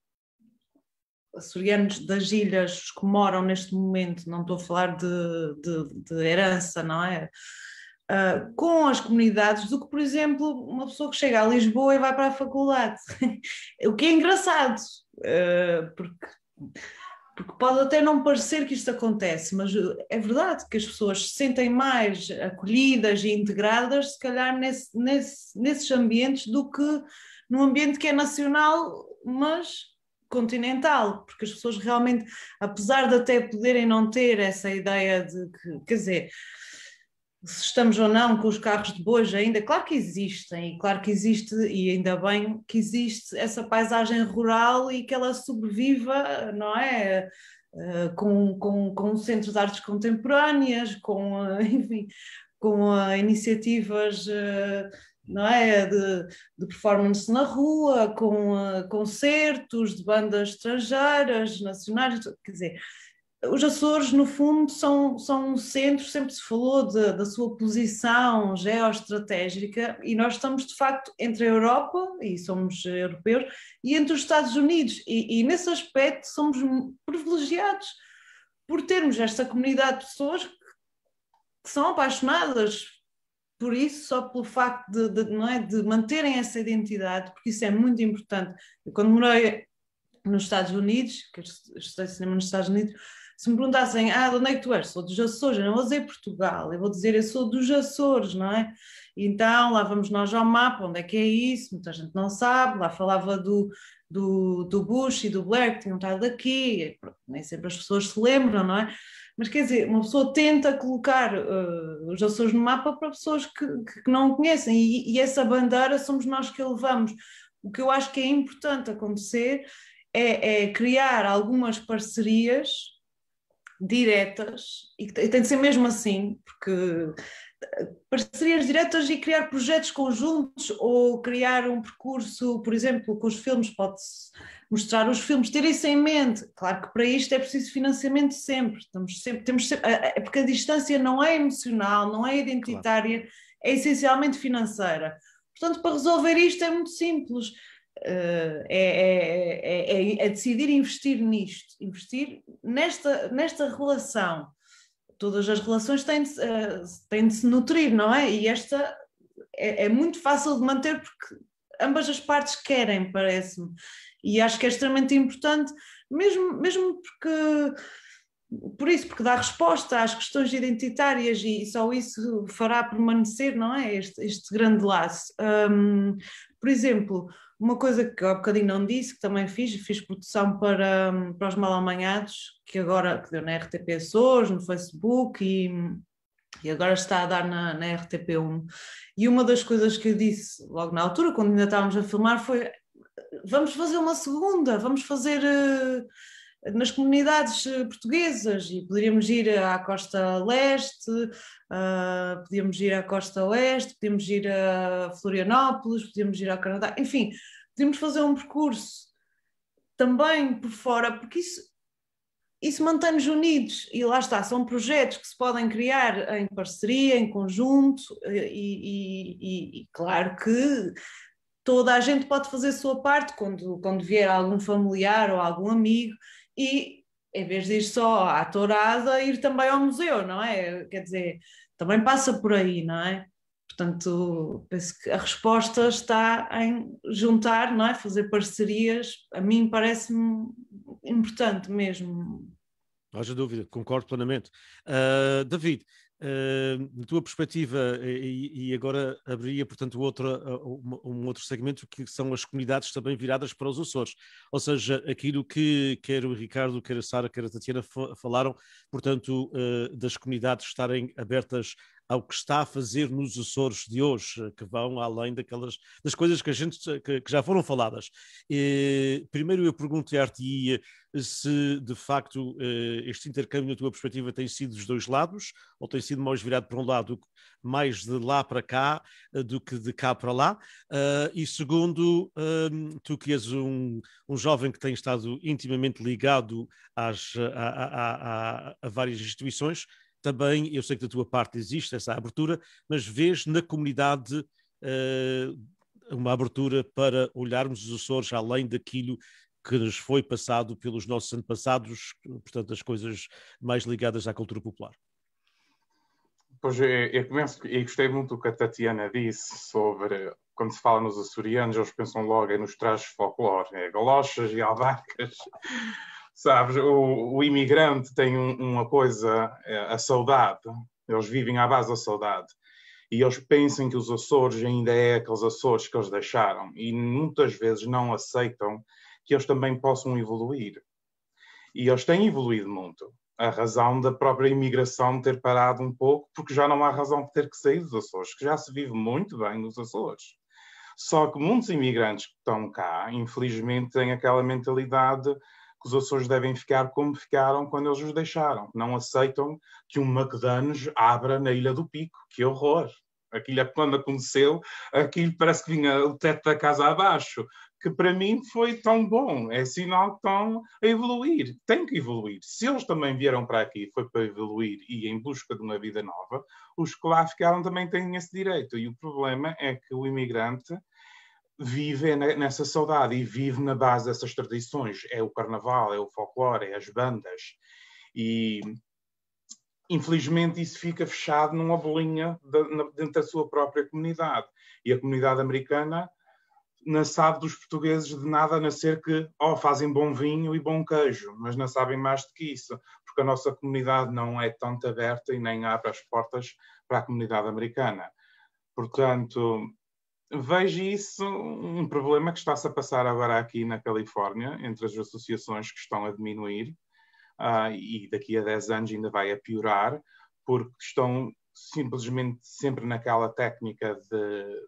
Speaker 2: das ilhas, os que moram neste momento, não estou a falar de herança, não é? Com as comunidades do que, por exemplo, uma pessoa que chega a Lisboa e vai para a faculdade. O que é engraçado, porque pode até não parecer que isto acontece, mas é verdade que as pessoas se sentem mais acolhidas e integradas, se calhar, nesses ambientes do que num ambiente que é nacional, mas continental, porque as pessoas realmente, apesar de até poderem não ter essa ideia de que, quer dizer, se estamos ou não com os carros de bois ainda, claro que existem, e claro que existe, e ainda bem que existe essa paisagem rural e que ela sobreviva, não é? Com centros de artes contemporâneas, enfim, com iniciativas, não é? De performance na rua, com concertos de bandas estrangeiras, nacionais, quer dizer. Os Açores, no fundo, são um centro, sempre se falou da sua posição geoestratégica, e nós estamos, de facto, entre a Europa, e somos europeus, e entre os Estados Unidos, e nesse aspecto somos privilegiados por termos esta comunidade de pessoas que são apaixonadas por isso, só pelo facto não é, de manterem essa identidade, porque isso é muito importante. Eu, quando morei nos Estados Unidos, que eu estudei cinema nos Estados Unidos, se me perguntassem, de onde é que tu és? Sou dos Açores, eu não vou dizer Portugal, eu vou dizer, eu sou dos Açores, não é? Então, lá vamos nós ao mapa, onde é que é isso? Muita gente não sabe, lá falava do Bush e do Blair, que tinham estado aqui, nem sempre as pessoas se lembram, não é? Mas quer dizer, uma pessoa tenta colocar os Açores no mapa para pessoas que não o conhecem, e essa bandeira somos nós que a levamos. O que eu acho que é importante acontecer é criar algumas parcerias diretas, e tem de ser mesmo assim, porque parcerias diretas e criar projetos conjuntos, ou criar um percurso, por exemplo, com os filmes, pode-se mostrar os filmes, ter isso em mente. Claro que para isto é preciso financiamento sempre, temos sempre, porque a distância não é emocional, não é identitária, claro. É essencialmente financeira. Portanto, para resolver isto é muito simples. É decidir investir nisto, investir nesta relação. Todas as relações têm de se nutrir, não é? E esta é muito fácil de manter porque ambas as partes querem, parece-me. E acho que é extremamente importante, mesmo porque dá resposta às questões identitárias, e só isso fará permanecer, não é? Este grande laço. Por exemplo, uma coisa que há bocadinho não disse, que também fiz produção para os Mal Amanhados, que deu na RTP Açores, no Facebook, e agora está a dar na RTP1. E uma das coisas que eu disse logo na altura, quando ainda estávamos a filmar, foi: vamos fazer uma segunda, vamos fazer nas comunidades portuguesas, e poderíamos ir à costa leste, podíamos ir à costa oeste, podíamos ir a Florianópolis, podíamos ir ao Canadá, enfim, podíamos fazer um percurso também por fora, porque isso mantém-nos unidos, e lá está, são projetos que se podem criar em parceria, em conjunto, e claro que toda a gente pode fazer a sua parte quando vier algum familiar ou algum amigo, e em vez de ir só à tourada, ir também ao museu, não é? Quer dizer, também passa por aí, não é? Portanto, penso que a resposta está em juntar, não é? Fazer parcerias, a mim parece-me importante mesmo.
Speaker 1: Não haja dúvida, concordo plenamente. David, na tua perspectiva, e agora abriria, portanto, um outro segmento, que são as comunidades também viradas para os Açores, ou seja, aquilo que quer o Ricardo, quer a Sara, quer a Tatiana falaram, portanto, das comunidades estarem abertas ao que está a fazer nos Açores de hoje, que vão além das coisas que já foram faladas. Primeiro eu pergunto-te se de facto este intercâmbio, na tua perspectiva, tem sido dos dois lados, ou tem sido mais virado para um lado, mais de lá para cá do que de cá para lá. E segundo, tu que és um jovem que tem estado intimamente ligado a várias instituições, também, eu sei que da tua parte existe essa abertura, mas vês na comunidade uma abertura para olharmos os Açores além daquilo que nos foi passado pelos nossos antepassados, portanto, as coisas mais ligadas à cultura popular.
Speaker 6: Pois eu começo, e gostei muito do que a Tatiana disse sobre, quando se fala nos açorianos, eles pensam logo nos trajes de folclore, galochas e albacas. Sabes, o imigrante tem uma coisa, a saudade. Eles vivem à base da saudade. E eles pensam que os Açores ainda é aqueles Açores que eles deixaram. E muitas vezes não aceitam que eles também possam evoluir. E eles têm evoluído muito. A razão da própria imigração ter parado um pouco, porque já não há razão de ter que sair dos Açores, que já se vive muito bem nos Açores. Só que muitos imigrantes que estão cá, infelizmente, têm aquela mentalidade que os Açores devem ficar como ficaram quando eles os deixaram. Não aceitam que um McDonald's abra na Ilha do Pico. Que horror! Aquilo, quando aconteceu, aquilo parece que vinha o teto da casa abaixo, que para mim foi tão bom. É sinal que estão a evoluir. Tem que evoluir. Se eles também vieram para aqui, foi para evoluir e em busca de uma vida nova, os que lá ficaram também têm esse direito. E o problema é que o imigrante vive nessa saudade e vive na base dessas tradições. É o carnaval, é o folclore, é as bandas. E, infelizmente, isso fica fechado numa bolinha dentro da sua própria comunidade. E a comunidade americana não sabe dos portugueses de nada, a não ser que fazem bom vinho e bom queijo, mas não sabem mais do que isso, porque a nossa comunidade não é tanto aberta e nem abre as portas para a comunidade americana. Portanto, vejo isso um problema que está-se a passar agora aqui na Califórnia, entre as associações que estão a diminuir, e daqui a 10 anos ainda vai a piorar, porque estão simplesmente sempre naquela técnica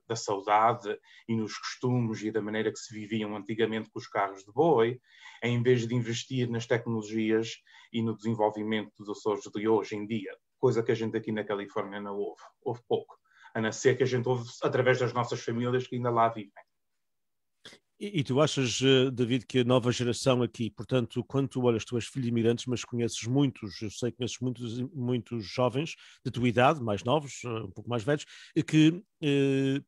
Speaker 6: da saudade e nos costumes e da maneira que se viviam antigamente com os carros de boi, em vez de investir nas tecnologias e no desenvolvimento dos Açores de hoje em dia, coisa que a gente aqui na Califórnia não ouve pouco, a não ser que a gente ouve através das nossas famílias que ainda lá vivem.
Speaker 1: E tu achas, David, que a nova geração aqui, portanto, quando tu olhas, tu és filho de imigrantes, mas conheces muitos, eu sei que conheces muitos jovens de tua idade, mais novos, um pouco mais velhos, que,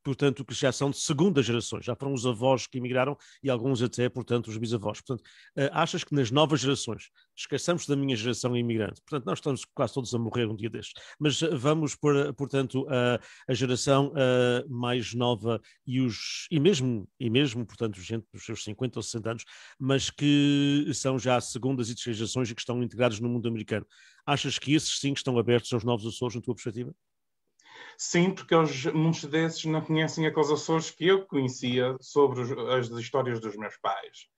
Speaker 1: portanto, que já são de segunda geração, já foram os avós que imigraram e alguns até, portanto, os bisavós. Portanto, achas que nas novas gerações, esqueçamos da minha geração imigrante, portanto, nós estamos quase todos a morrer um dia destes, mas vamos, portanto, a geração mais nova e mesmo, portanto, gente dos seus 50 ou 60 anos, mas que são já segundas e terceiras gerações e que estão integrados no mundo americano. Achas que esses sim estão abertos aos novos Açores, na tua perspectiva?
Speaker 6: Sim, porque muitos desses não conhecem aqueles Açores que eu conhecia sobre as histórias dos meus pais.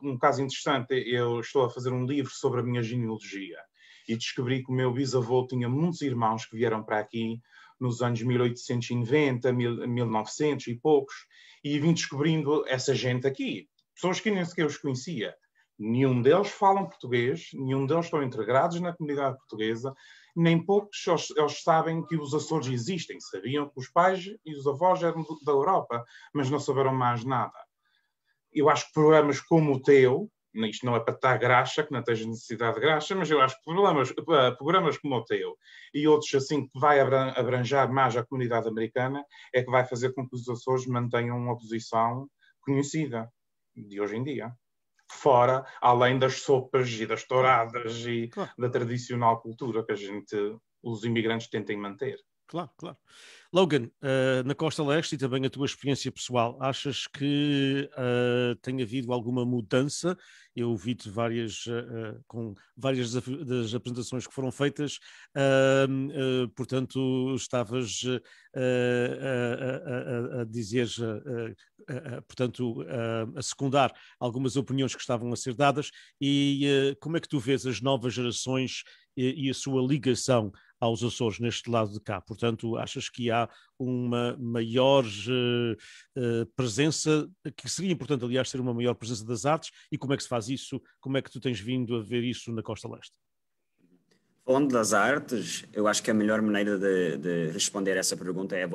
Speaker 6: Um caso interessante, eu estou a fazer um livro sobre a minha genealogia e descobri que o meu bisavô tinha muitos irmãos que vieram para aqui nos anos 1890, 1900 e poucos, e vim descobrindo essa gente aqui, pessoas que nem sequer os conhecia. Nenhum deles falam português, nenhum deles estão integrados na comunidade portuguesa, nem poucos eles sabem que os Açores existem. Sabiam que os pais e os avós eram da Europa, mas não souberam mais nada. Eu acho que programas como o teu, isto não é para estar graxa, que não tens necessidade de graxa, mas eu acho que programas como o teu e outros assim que vai abranger mais a comunidade americana é que vai fazer com que os Açores mantenham uma posição conhecida de hoje em dia. Fora, além das sopas e das touradas e da tradicional cultura que os imigrantes tentem manter.
Speaker 1: Claro, claro. Logan, na Costa Leste e também a tua experiência pessoal, achas que tem havido alguma mudança? Eu vi-te com várias das apresentações que foram feitas, portanto, estavas a dizer, portanto, a secundar algumas opiniões que estavam a ser dadas, e como é que tu vês as novas gerações e a sua ligação aos Açores neste lado de cá? Portanto, achas que há uma maior presença, que seria importante, aliás, ter uma maior presença das artes, e como é que se faz isso? Como é que tu tens vindo a ver isso na Costa Leste?
Speaker 4: Falando das artes, eu acho que a melhor maneira de responder essa pergunta é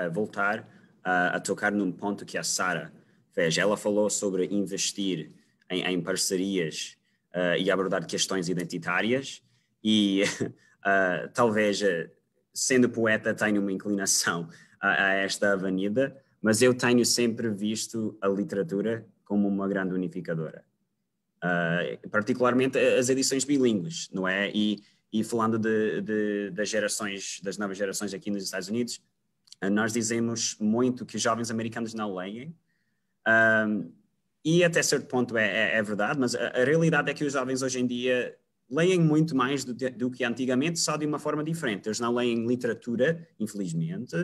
Speaker 4: voltar a tocar num ponto que a Sara fez. Ela falou sobre investir em parcerias e abordar questões identitárias, e talvez, sendo poeta, tenho uma inclinação a esta avenida, mas eu tenho sempre visto a literatura como uma grande unificadora. Particularmente as edições bilíngues, não é? E falando das novas gerações aqui nos Estados Unidos, nós dizemos muito que os jovens americanos não leem, e até certo ponto é verdade, mas a realidade é que os jovens hoje em dia leem muito mais do que antigamente, só de uma forma diferente. Eles não leem literatura, infelizmente,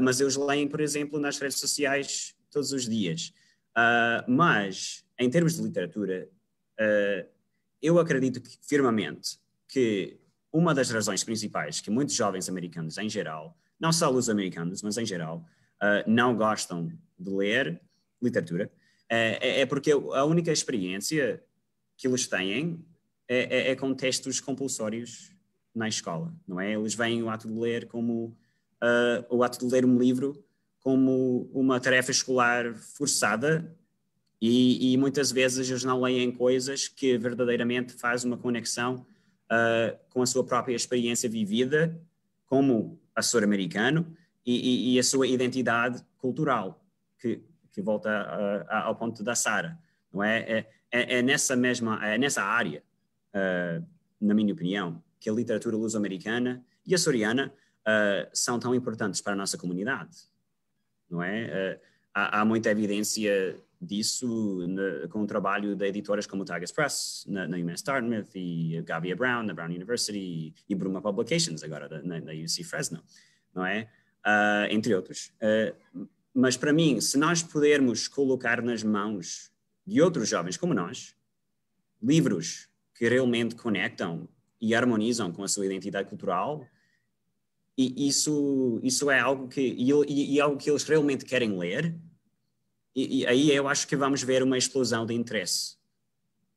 Speaker 4: mas eles leem, por exemplo, nas redes sociais todos os dias. Mas, em termos de literatura, eu acredito firmemente que uma das razões principais que muitos jovens americanos, em geral, não só os americanos, mas em geral, não gostam de ler literatura, é porque a única experiência que eles têm é com textos compulsórios na escola, não é? Eles veem o ato de ler como o ato de ler um livro como uma tarefa escolar forçada, e muitas vezes eles não leem coisas que verdadeiramente fazem uma conexão com a sua própria experiência vivida como Açor-americano e a sua identidade cultural, que volta ao ponto da Sara, não é? É nessa área, na minha opinião, que a literatura luso-americana e açoriana são tão importantes para a nossa comunidade, não é? Há muita evidência disso com o trabalho de editoras como o Tigers Press, na UMass Dartmouth, e Gavia Brown, na Brown University, e Bruma Publications, agora na UC Fresno, não é? Entre outros. Mas para mim, se nós pudermos colocar nas mãos de outros jovens como nós, livros que realmente conectam e harmonizam com a sua identidade cultural, e isso é algo algo que eles realmente querem ler, e aí eu acho que vamos ver uma explosão de interesse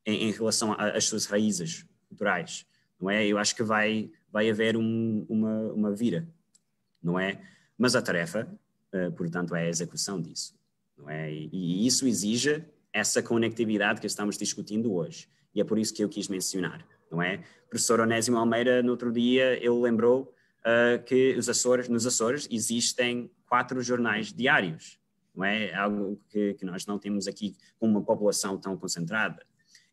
Speaker 4: em relação às suas raízes culturais, não é? Eu acho que vai haver uma vira, não é? Mas a tarefa, portanto, é a execução disso, não é? E isso exige essa conectividade que estamos discutindo hoje, e é por isso que eu quis mencionar, não é? O professor Onésimo Almeida, no outro dia, ele lembrou que nos Açores existem 4 jornais diários, não é? Algo que nós não temos aqui com uma população tão concentrada.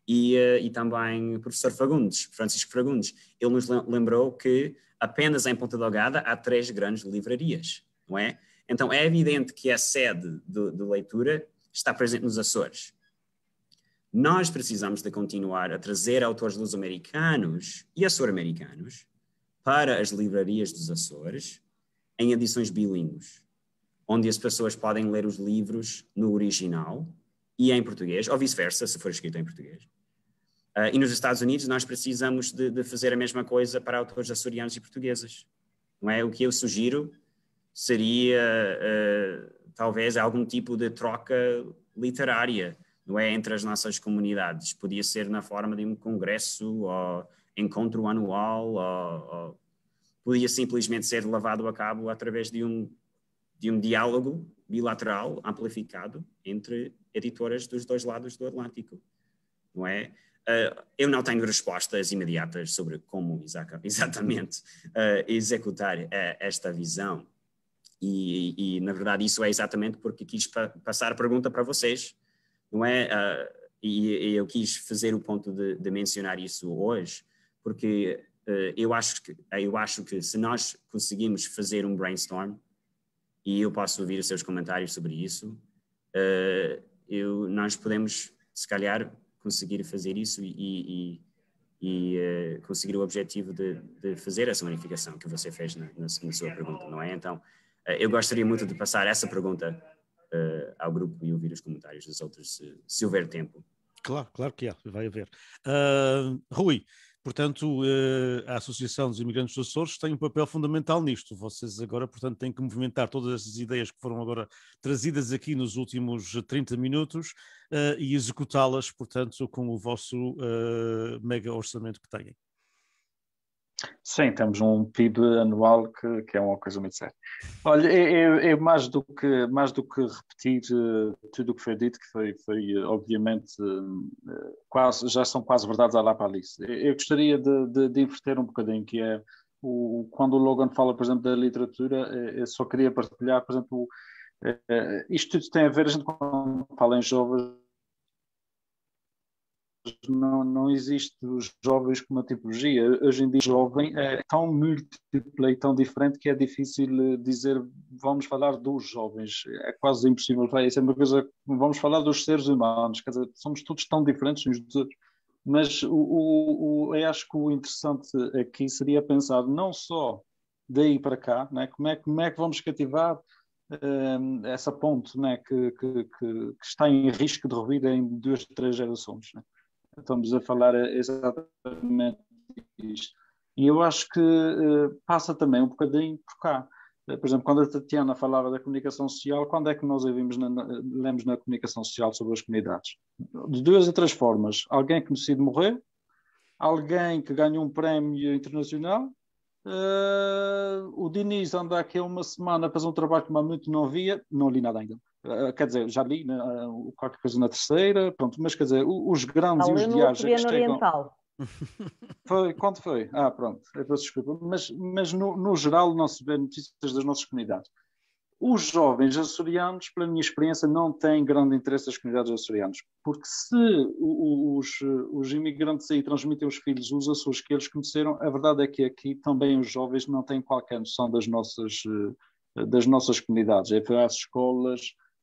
Speaker 4: E também o professor Francisco Fagundes, ele nos lembrou que apenas em Ponta Delgada há 3 grandes livrarias, não é? Então é evidente que a sede de leitura está presente nos Açores. Nós precisamos de continuar a trazer autores luso-americanos e açor-americanos para as livrarias dos Açores em edições bilíngues, onde as pessoas podem ler os livros no original e em português, ou vice-versa, se for escrito em português. E nos Estados Unidos nós precisamos de fazer a mesma coisa para autores açorianos e portugueses, não é? O que eu sugiro seria talvez algum tipo de troca literária, não é, entre as nossas comunidades. Podia ser na forma de um congresso ou encontro anual, ou podia simplesmente ser levado a cabo através de um diálogo bilateral amplificado entre editoras dos dois lados do Atlântico, não é? Eu não tenho respostas imediatas sobre como exatamente executar esta visão e, na verdade, isso é exatamente porque quis passar a pergunta para vocês, não é? E eu quis fazer o ponto de mencionar isso hoje, porque eu acho que se nós conseguimos fazer um brainstorm, e eu posso ouvir os seus comentários sobre isso, nós podemos, se calhar, conseguir fazer isso e conseguir o objetivo de fazer essa unificação que você fez na sua pergunta, não é? Então, eu gostaria muito de passar essa pergunta ao grupo e ouvir os comentários dos outros, se houver tempo.
Speaker 1: Claro que vai haver. Rui, portanto, a Associação dos Imigrantes dos Açores tem um papel fundamental nisto. Vocês agora, portanto, têm que movimentar todas as ideias que foram agora trazidas aqui nos últimos 30 minutos e executá-las, portanto, com o vosso mega orçamento que têm.
Speaker 7: Sim, temos um PIB anual que é uma coisa muito séria. Olha, é mais do que repetir tudo o que foi dito, que foi obviamente, já são quase verdades à la Palice. Eu gostaria de inverter um bocadinho, que é, quando o Logan fala, por exemplo, da literatura, eu só queria partilhar, por exemplo, isto tudo tem a ver, a gente quando fala em jovens, não existe os jovens como uma tipologia. Hoje em dia, jovem é tão múltipla e tão diferente que é difícil dizer vamos falar dos jovens. É quase impossível. Isso é uma coisa, vamos falar dos seres humanos. Quer dizer, somos todos tão diferentes uns dos outros. Mas eu acho que o interessante aqui seria pensar não só daí para cá, né? Como é que vamos cativar essa ponte, né? que está em risco de ruir em 2, 3 gerações, né? Estamos a falar exatamente isto. E eu acho que passa também um bocadinho por cá. Por exemplo, quando a Tatiana falava da comunicação social, quando é que nós lemos na comunicação social sobre as comunidades? De 2 a 3 formas. Alguém que decide morrer, alguém que ganha um prémio internacional, o Diniz anda aqui uma semana a fazer um trabalho que há muito não via, não li nada ainda. Quer dizer, já li qualquer coisa na terceira, pronto, mas quer dizer, os grandes e os diários que chegam...
Speaker 5: Oriental.
Speaker 7: Quando foi? Pronto, eu peço desculpa, mas no geral não se vê notícias das nossas comunidades. Os jovens açorianos, pela minha experiência, não têm grande interesse nas comunidades açorianas, porque se os imigrantes aí transmitem aos filhos os Açores que eles conheceram, a verdade é que aqui também os jovens não têm qualquer noção das nossas comunidades. É para as escolas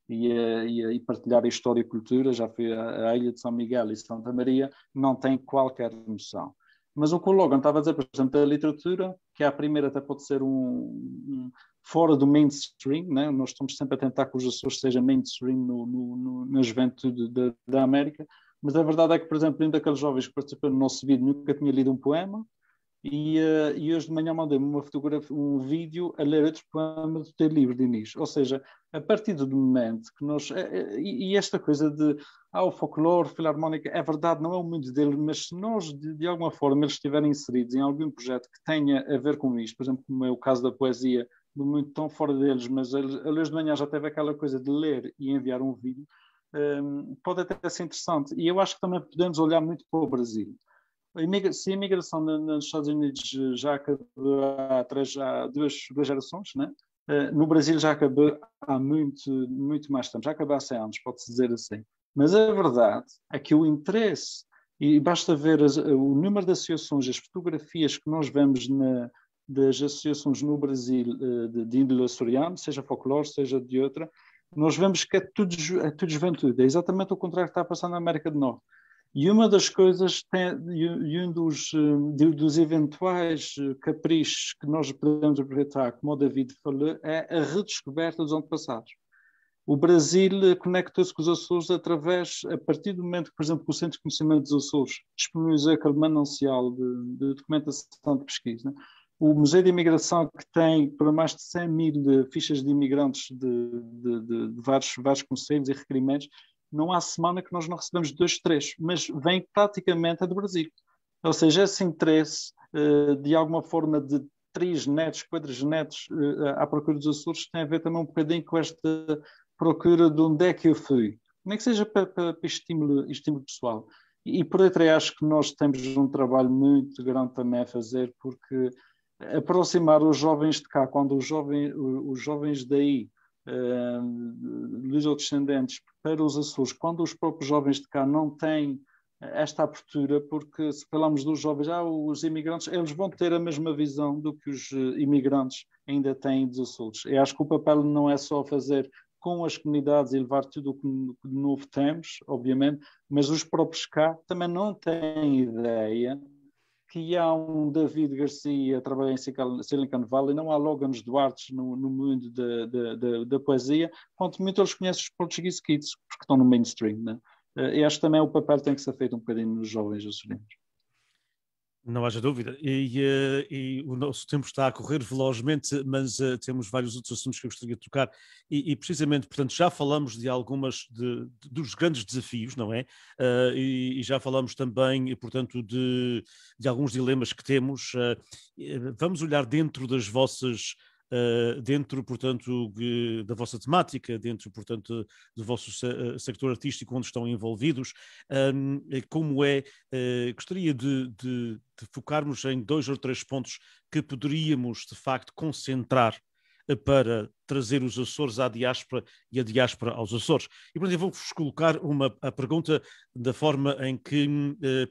Speaker 7: e partilhar a história e cultura, já fui à Ilha de São Miguel e Santa Maria, não tem qualquer noção. Mas o que o Logan estava a dizer, por exemplo, da literatura, que a primeira até pode ser fora do mainstream, né? Nós estamos sempre a tentar que os Açores sejam mainstream na juventude da América, mas a verdade é que, por exemplo, um daqueles jovens que participou no nosso vídeo nunca tinha lido um poema, e hoje de manhã mandei-me um vídeo a ler outro poema do teu livro, Diniz. Ou seja, a partir do momento que nós... E esta coisa de o folclore, filarmónica, é verdade, não é o mundo dele, mas se nós, de alguma forma, eles estiverem inseridos em algum projeto que tenha a ver com isto, por exemplo, como é o caso da poesia, do mundo tão fora deles, mas ele hoje de manhã já teve aquela coisa de ler e enviar um vídeo, pode até ser interessante. E eu acho que também podemos olhar muito para o Brasil. Se a imigração nos Estados Unidos já acabou há duas gerações, né? No Brasil já acabou há muito mais tempo, já acabou há 100 anos, pode-se dizer assim. Mas a verdade é que o interesse, e basta ver o número de associações, as fotografias que nós vemos das associações no Brasil de índole açoriano, seja folclore, seja de outra, nós vemos que é tudo juventude, é exatamente o contrário que está a passar na América do Norte. E uma das coisas, e dos eventuais caprichos que nós podemos aproveitar, como o David falou, é a redescoberta dos antepassados. O Brasil conecta-se com os Açores a partir do momento que, por exemplo, o Centro de Conhecimento dos Açores disponibilizou aquele manancial de documentação de pesquisa. O Museu de Imigração, que tem para mais de 100 mil fichas de imigrantes de vários concelhos e requerimentos, não há semana que nós não recebemos 2, 3, mas vem praticamente do Brasil. Ou seja, esse interesse, de alguma forma, de 3 netos, 4 netos à procura dos Açores, tem a ver também um bocadinho com esta procura de onde é que eu fui. Nem que seja para estímulo pessoal. E por outro lado, acho que nós temos um trabalho muito grande também a fazer, porque aproximar os jovens de cá, quando os jovens daí, lusodescendentes, para os Açores, quando os próprios jovens de cá não têm esta abertura, porque se falamos dos jovens, os imigrantes, eles vão ter a mesma visão do que os imigrantes ainda têm dos Açores. Eu acho que o papel não é só fazer com as comunidades e levar tudo o que de novo temos, obviamente, mas os próprios cá também não têm ideia que há um David Garcia a trabalhar em Silicon Valley, não há Logan Duarte no mundo da poesia, quanto muito eles conhecem os Portuguese Kids, porque estão no mainstream, né? E acho que também o papel tem que ser feito um bocadinho nos jovens açorianos.
Speaker 1: Não haja dúvida. E o nosso tempo está a correr velozmente, mas temos vários outros assuntos que eu gostaria de tocar. E precisamente, portanto, já falamos de algumas dos grandes desafios, não é? E já falamos também, portanto, de alguns dilemas que temos. Vamos olhar dentro das vossas... dentro, portanto, da vossa temática, dentro, portanto, do vosso sector artístico onde estão envolvidos, como gostaria de focarmos em 2 ou 3 pontos que poderíamos, de facto, concentrar para trazer os Açores à diáspora e a diáspora aos Açores. E, portanto, eu vou-vos colocar a pergunta da forma em que,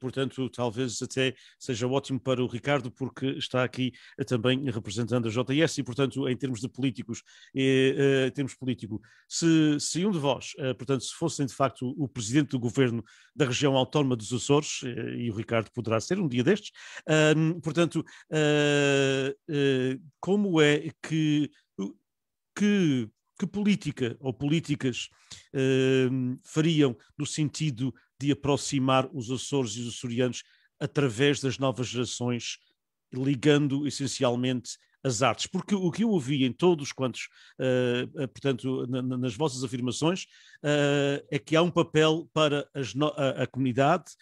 Speaker 1: portanto, talvez até seja ótimo para o Ricardo, porque está aqui também representando a JS e, portanto, em termos de políticos, se um de vós, portanto, se fossem, de facto, o presidente do governo da região autónoma dos Açores, e o Ricardo poderá ser um dia destes, portanto, como é que política ou políticas fariam no sentido de aproximar os Açores e os açorianos através das novas gerações, ligando essencialmente as artes? Porque o que eu ouvi em todos quantos, portanto, nas vossas afirmações, é que há um papel para a comunidade,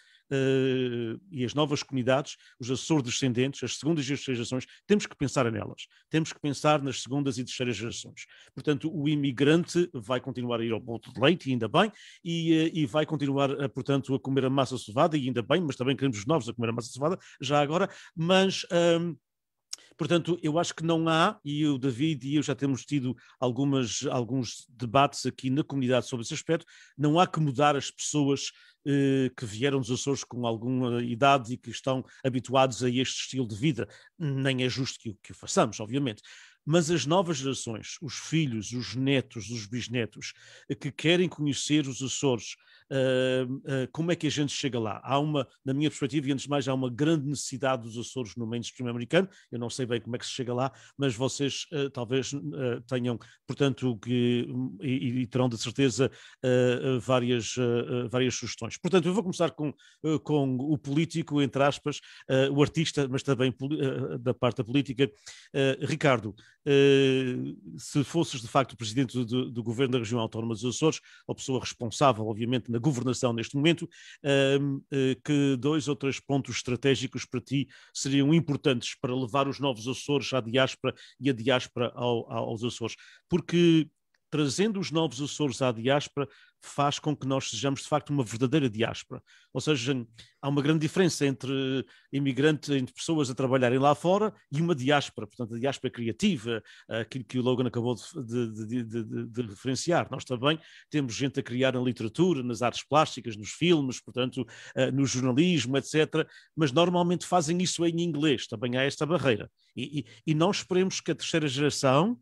Speaker 1: e as novas comunidades, os Açores descendentes, as segundas e as terceiras gerações, temos que pensar nelas, temos que pensar nas segundas e terceiras gerações. Portanto, o imigrante vai continuar a ir ao ponto de leite, e ainda bem, e vai continuar, portanto, a comer a massa cevada, e ainda bem, mas também queremos os novos a comer a massa cevada, já agora, mas... portanto, eu acho que não há, e o David e eu já temos tido alguns debates aqui na comunidade sobre esse aspecto, não há que mudar as pessoas que vieram dos Açores com alguma idade e que estão habituados a este estilo de vida. Nem é justo que o façamos, obviamente. Mas as novas gerações, os filhos, os netos, os bisnetos, que querem conhecer os Açores, como é que a gente chega lá? Na minha perspectiva, e antes de mais, há uma grande necessidade dos Açores no mainstream americano. Eu não sei bem como é que se chega lá, mas vocês talvez tenham, portanto, e terão de certeza várias sugestões. Portanto, eu vou começar com o político, entre aspas, o artista, mas também da parte da política. Ricardo, se fosses de facto o presidente do governo da região autónoma dos Açores, a pessoa responsável, obviamente, na governação neste momento, que 2 ou 3 pontos estratégicos para ti seriam importantes para levar os novos Açores à diáspora e a diáspora aos Açores? Porque trazendo os novos Açores à diáspora faz com que nós sejamos de facto uma verdadeira diáspora. Ou seja, há uma grande diferença entre entre pessoas a trabalharem lá fora e uma diáspora, portanto a diáspora criativa, aquilo que o Logan acabou de referenciar. Nós também temos gente a criar na literatura, nas artes plásticas, nos filmes, portanto no jornalismo, etc. Mas normalmente fazem isso em inglês, também há esta barreira. E não esperemos que a terceira geração,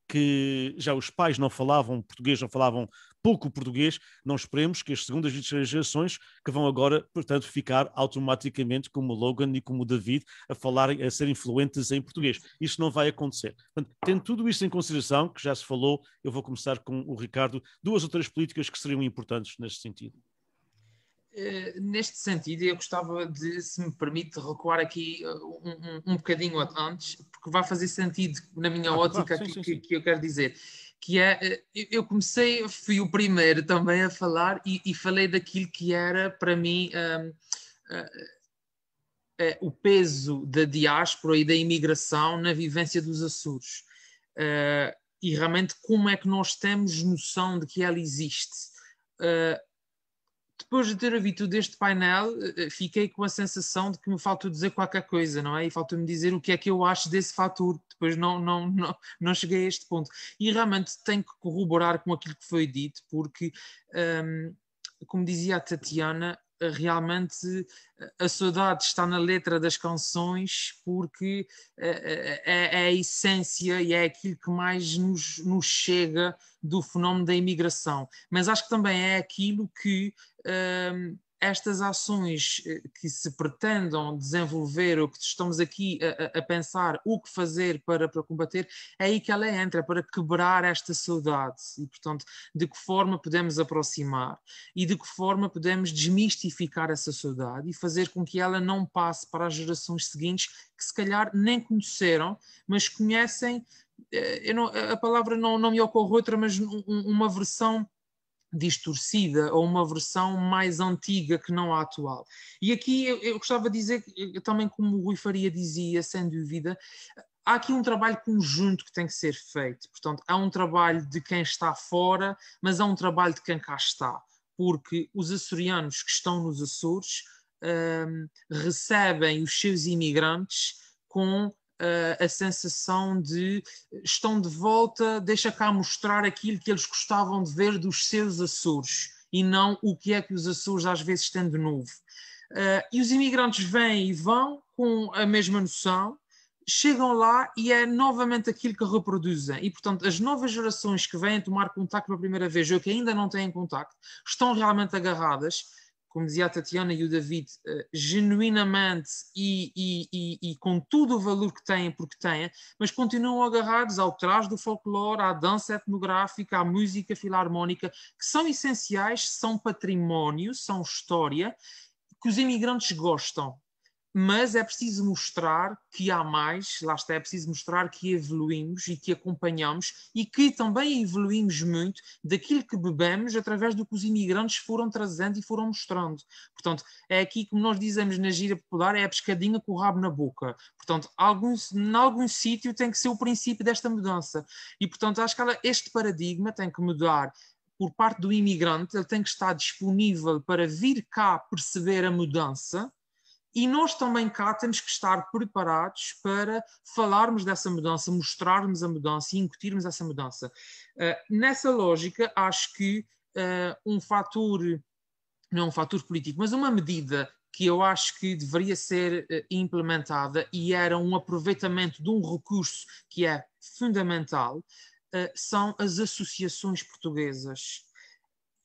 Speaker 1: que já os pais não falavam português, não falavam pouco português, não esperemos que as segundas e terceiras gerações que vão agora, portanto, ficar automaticamente como o Logan e como o David a serem fluentes em português. Isso não vai acontecer. Portanto, tendo tudo isso em consideração, que já se falou, eu vou começar com o Ricardo, 2 ou 3 políticas que seriam importantes neste sentido.
Speaker 3: Neste sentido, eu gostava de, se me permite, recuar aqui um bocadinho antes, porque vai fazer sentido na minha ótica,
Speaker 1: claro. Sim.
Speaker 3: que eu quero dizer. que é, eu comecei, fui o primeiro também a falar e falei daquilo que era para mim o peso da diáspora e da imigração na vivência dos Açores. E realmente como é que nós temos noção de que ela existe. Depois de ter ouvido deste painel, fiquei com a sensação de que me faltou dizer qualquer coisa, não é? E faltou-me dizer o que é que eu acho desse fator. Depois não cheguei a este ponto. E realmente tenho que corroborar com aquilo que foi dito, porque, como dizia a Tatiana, realmente a saudade está na letra das canções, porque é a essência e é aquilo que mais nos chega do fenómeno da imigração. Mas acho que também é aquilo que estas ações que se pretendam desenvolver ou que estamos aqui a pensar o que fazer para combater, é aí que ela entra, para quebrar esta saudade e, portanto, de que forma podemos aproximar e de que forma podemos desmistificar essa saudade e fazer com que ela não passe para as gerações seguintes que se calhar nem conheceram, mas conhecem, a palavra não me ocorre outra, mas uma versão distorcida ou uma versão mais antiga que não a atual. E aqui eu gostava de dizer, também como o Rui Faria dizia, sem dúvida, há aqui um trabalho conjunto que tem que ser feito. Portanto, há um trabalho de quem está fora, mas há um trabalho de quem cá está. Porque os açorianos que estão nos Açores recebem os seus imigrantes com a sensação de estão de volta, deixa cá mostrar aquilo que eles gostavam de ver dos seus Açores e não o que é que os Açores às vezes têm de novo. E os imigrantes vêm e vão com a mesma noção, chegam lá e é novamente aquilo que reproduzem. E, portanto, as novas gerações que vêm tomar contacto pela primeira vez ou que ainda não têm contacto, estão realmente agarradas, como dizia a Tatiana e o David, genuinamente e com todo o valor que têm, porque têm, mas continuam agarrados ao traje do folclore, à dança etnográfica, à música filarmónica, que são essenciais, são património, são história, que os imigrantes gostam. Mas é preciso mostrar que há mais, lá está, é preciso mostrar que evoluímos e que acompanhamos e que também evoluímos muito daquilo que bebemos através do que os imigrantes foram trazendo e foram mostrando. Portanto, é aqui como nós dizemos na gíria popular, é a pescadinha com o rabo na boca. Portanto, em algum sítio tem que ser o princípio desta mudança. E, portanto, acho que este paradigma tem que mudar por parte do imigrante, ele tem que estar disponível para vir cá perceber a mudança. E nós também cá temos que estar preparados para falarmos dessa mudança, mostrarmos a mudança e incutirmos essa mudança. Nessa lógica, acho que um fator, não um fator político, mas uma medida que eu acho que deveria ser implementada e era um aproveitamento de um recurso que é fundamental, são as associações portuguesas.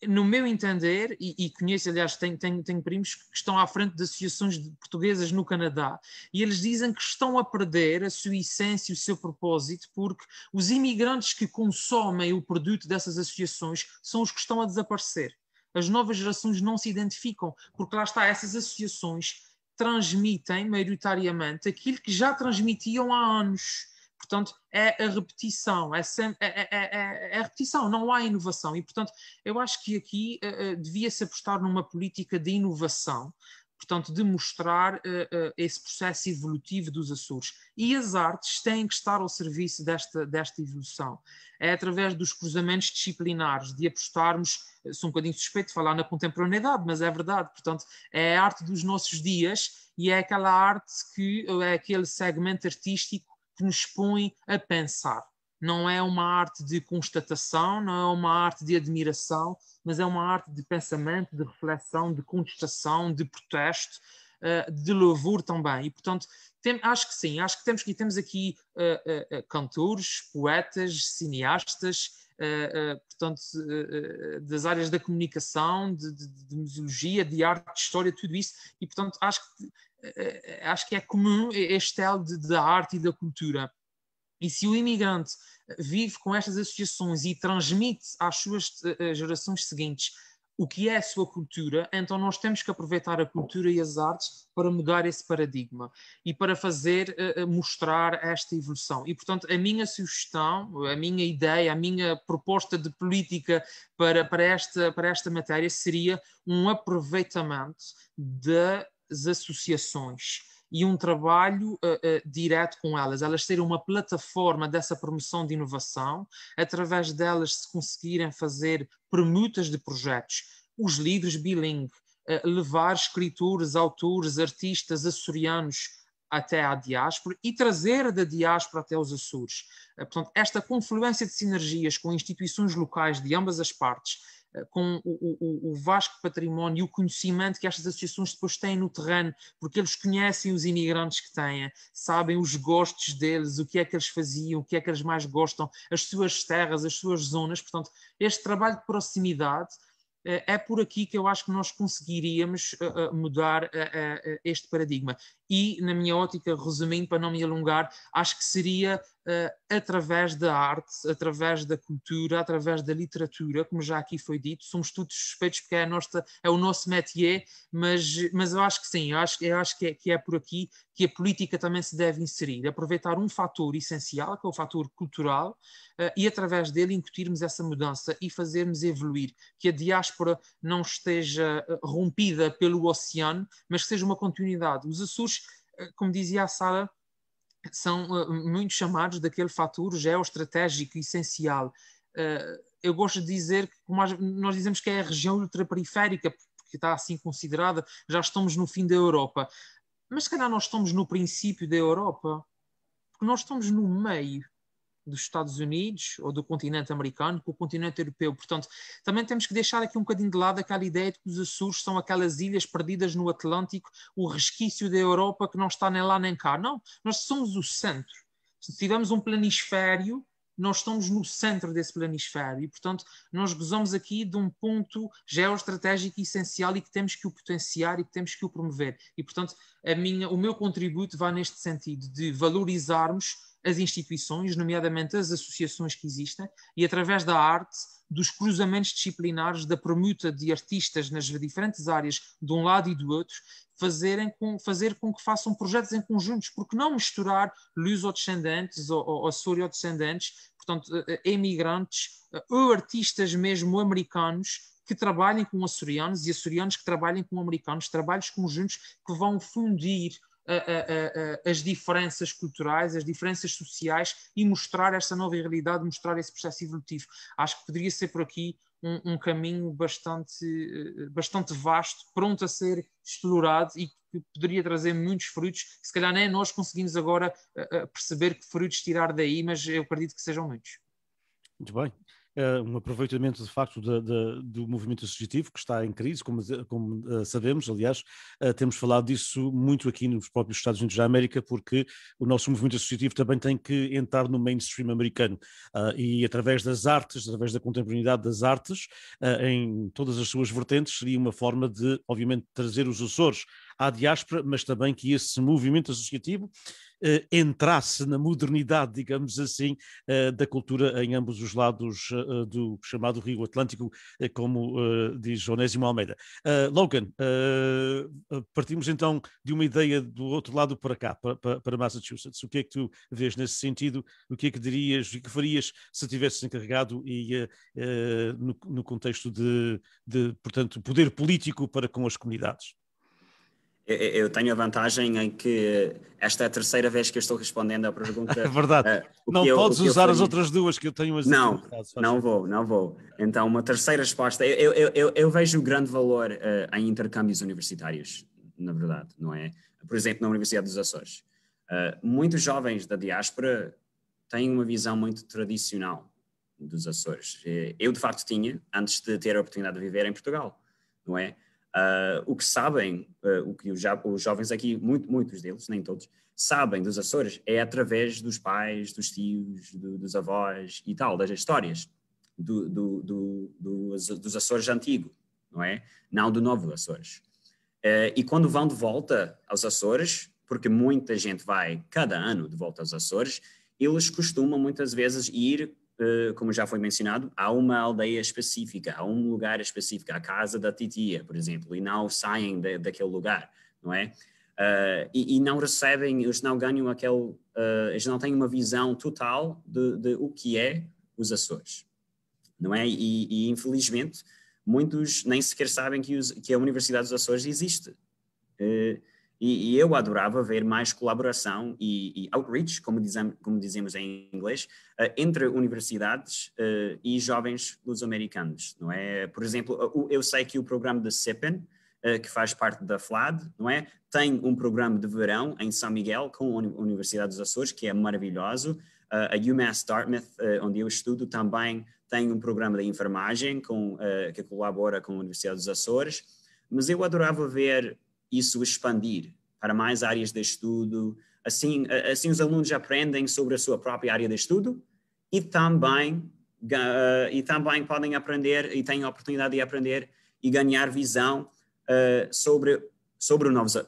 Speaker 3: No meu entender, e conheço, aliás, tenho primos que estão à frente de associações portuguesas no Canadá, e eles dizem que estão a perder a sua essência, o seu propósito, porque os imigrantes que consomem o produto dessas associações são os que estão a desaparecer. As novas gerações não se identificam, porque lá está, essas associações transmitem, maioritariamente, aquilo que já transmitiam há anos. Portanto, é a repetição, é a repetição, não há inovação. E, portanto, eu acho que aqui devia-se apostar numa política de inovação, portanto, de mostrar esse processo evolutivo dos Açores. E as artes têm que estar ao serviço desta evolução. É através dos cruzamentos disciplinares, de apostarmos, sou um bocadinho suspeito de falar na contemporaneidade, mas é verdade, portanto, é a arte dos nossos dias e é aquela arte que é aquele segmento artístico que nos põe a pensar. Não é uma arte de constatação, não é uma arte de admiração, mas é uma arte de pensamento, de reflexão, de contestação, de protesto, de louvor também. E, portanto, acho que sim, acho que temos aqui cantores, poetas, cineastas, portanto, das áreas da comunicação, de museologia, de arte, de história, tudo isso. E, portanto, acho que é comum este elo da arte e da cultura. E se o imigrante vive com estas associações e transmite às suas gerações seguintes o que é a sua cultura, então nós temos que aproveitar a cultura e as artes para mudar esse paradigma e para mostrar esta evolução. E, portanto, a minha sugestão, a minha ideia, a minha proposta de política para esta matéria seria um aproveitamento das associações e um trabalho direto com elas serem uma plataforma dessa promoção de inovação, através delas se conseguirem fazer permutas de projetos, os livros bilingue, levar escritores, autores, artistas açorianos até à diáspora e trazer da diáspora até os Açores. Portanto, esta confluência de sinergias com instituições locais de ambas as partes, com o vasto património e o conhecimento que estas associações depois têm no terreno, porque eles conhecem os imigrantes que têm, sabem os gostos deles, o que é que eles faziam, o que é que eles mais gostam, as suas terras, as suas zonas. Portanto, este trabalho de proximidade é por aqui que eu acho que nós conseguiríamos mudar este paradigma. E, na minha ótica, resumindo, para não me alongar, acho que seria através da arte, através da cultura, através da literatura, como já aqui foi dito. Somos todos suspeitos porque é o nosso métier, mas eu acho que sim, eu acho que é por aqui que a política também se deve inserir, aproveitar um fator essencial, que é o fator cultural, e através dele incutirmos essa mudança e fazermos evoluir, que a diáspora não esteja rompida pelo oceano, mas que seja uma continuidade. Os Açores, como dizia a Sara, são muito chamados daquele fator geoestratégico essencial. Eu gosto de dizer que, como nós dizemos que é a região ultraperiférica, porque está assim considerada, já estamos no fim da Europa. Mas se calhar nós estamos no princípio da Europa, porque nós estamos no meio dos Estados Unidos ou do continente americano com o continente europeu. Portanto, também temos que deixar aqui um bocadinho de lado aquela ideia de que os Açores são aquelas ilhas perdidas no Atlântico, o resquício da Europa que não está nem lá nem cá. Não, nós somos o centro. Se tivermos um planisfério, nós estamos no centro desse planisfério e, portanto, nós gozamos aqui de um ponto geoestratégico essencial e que temos que o potenciar e que temos que o promover. E, portanto, o meu contributo vai neste sentido de valorizarmos as instituições, nomeadamente as associações que existem, e através da arte, dos cruzamentos disciplinares, da permuta de artistas nas diferentes áreas, de um lado e do outro, fazer com que façam projetos em conjuntos, porque não misturar luso-descendentes ou açorio-descendentes, portanto, emigrantes, ou artistas mesmo americanos, que trabalhem com açorianos e açorianos que trabalhem com americanos, trabalhos conjuntos que vão fundir as diferenças culturais, as diferenças sociais e mostrar esta nova realidade, mostrar esse processo evolutivo. Acho que poderia ser por aqui um caminho bastante vasto, pronto a ser explorado e que poderia trazer muitos frutos, que se calhar nem nós conseguimos agora perceber que frutos tirar daí, mas eu acredito que sejam muitos.
Speaker 1: Muito bem. Um aproveitamento de facto do movimento associativo que está em crise, como sabemos, aliás, temos falado disso muito aqui nos próprios Estados Unidos da América, porque o nosso movimento associativo também tem que entrar no mainstream americano e através das artes, através da contemporaneidade das artes, em todas as suas vertentes, seria uma forma de, obviamente, trazer os Açores à diáspora, mas também que esse movimento associativo entrasse na modernidade, digamos assim, da cultura em ambos os lados do chamado Rio Atlântico, como diz Onésimo Almeida. Logan, partimos então de uma ideia do outro lado para cá, para Massachusetts. O que é que tu vês nesse sentido? O que é que dirias, o que farias se tivesses encarregado e no contexto de, portanto, poder político para com as comunidades?
Speaker 4: Eu tenho a vantagem em que esta é a terceira vez que eu estou respondendo à pergunta.
Speaker 1: É verdade. Não podes usar as outras duas que eu tenho. Não
Speaker 4: vou. Então, uma terceira resposta. Eu vejo grande valor em intercâmbios universitários, na verdade, não é? Por exemplo, na Universidade dos Açores. Muitos jovens da diáspora têm uma visão muito tradicional dos Açores. Eu, de facto, tinha, antes de ter a oportunidade de viver em Portugal, não é? O que sabem, o que os jovens aqui, muitos deles, nem todos, sabem dos Açores é através dos pais, dos tios, dos avós e tal, das histórias dos Açores antigo, não é? Não do novo Açores. E quando vão de volta aos Açores, porque muita gente vai cada ano de volta aos Açores, eles costumam muitas vezes ir como já foi mencionado, há uma aldeia específica, há um lugar específico, a casa da titia, por exemplo, e não saem daquele lugar, não é? E não recebem, eles não ganham eles não têm uma visão total de o que é os Açores, não é? E infelizmente, muitos nem sequer sabem que a Universidade dos Açores existe. E eu adorava ver mais colaboração e outreach, como dizemos em inglês, entre universidades e jovens luso-americanos, não é? Por exemplo, eu sei que o programa de CEPEN, que faz parte da FLAD, não é? Tem um programa de verão em São Miguel com a Universidade dos Açores, que é maravilhoso. A UMass Dartmouth, onde eu estudo, também tem um programa de enfermagem que colabora com a Universidade dos Açores. Mas eu adorava ver isso expandir para mais áreas de estudo. Assim os alunos aprendem sobre a sua própria área de estudo e também podem aprender e têm a oportunidade de aprender e ganhar visão sobre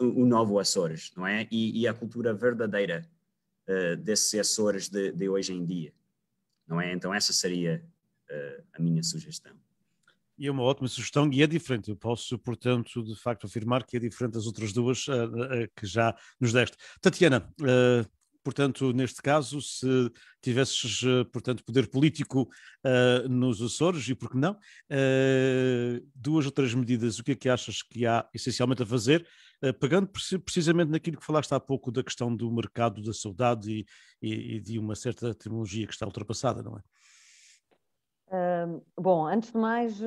Speaker 4: o novo Açores, não é? E a cultura verdadeira desses Açores de hoje em dia, não é? Então essa seria a minha sugestão.
Speaker 1: E é uma ótima sugestão e é diferente. Eu posso, portanto, de facto afirmar que é diferente das outras duas que já nos deste. Tatiana, portanto, neste caso, se tivesses, portanto, poder político nos Açores, e por que não, 2 ou 3 medidas, o que é que achas que há essencialmente a fazer, pegando precisamente naquilo que falaste há pouco da questão do mercado da saudade e de uma certa terminologia que está ultrapassada, não é?
Speaker 5: Bom, antes de mais,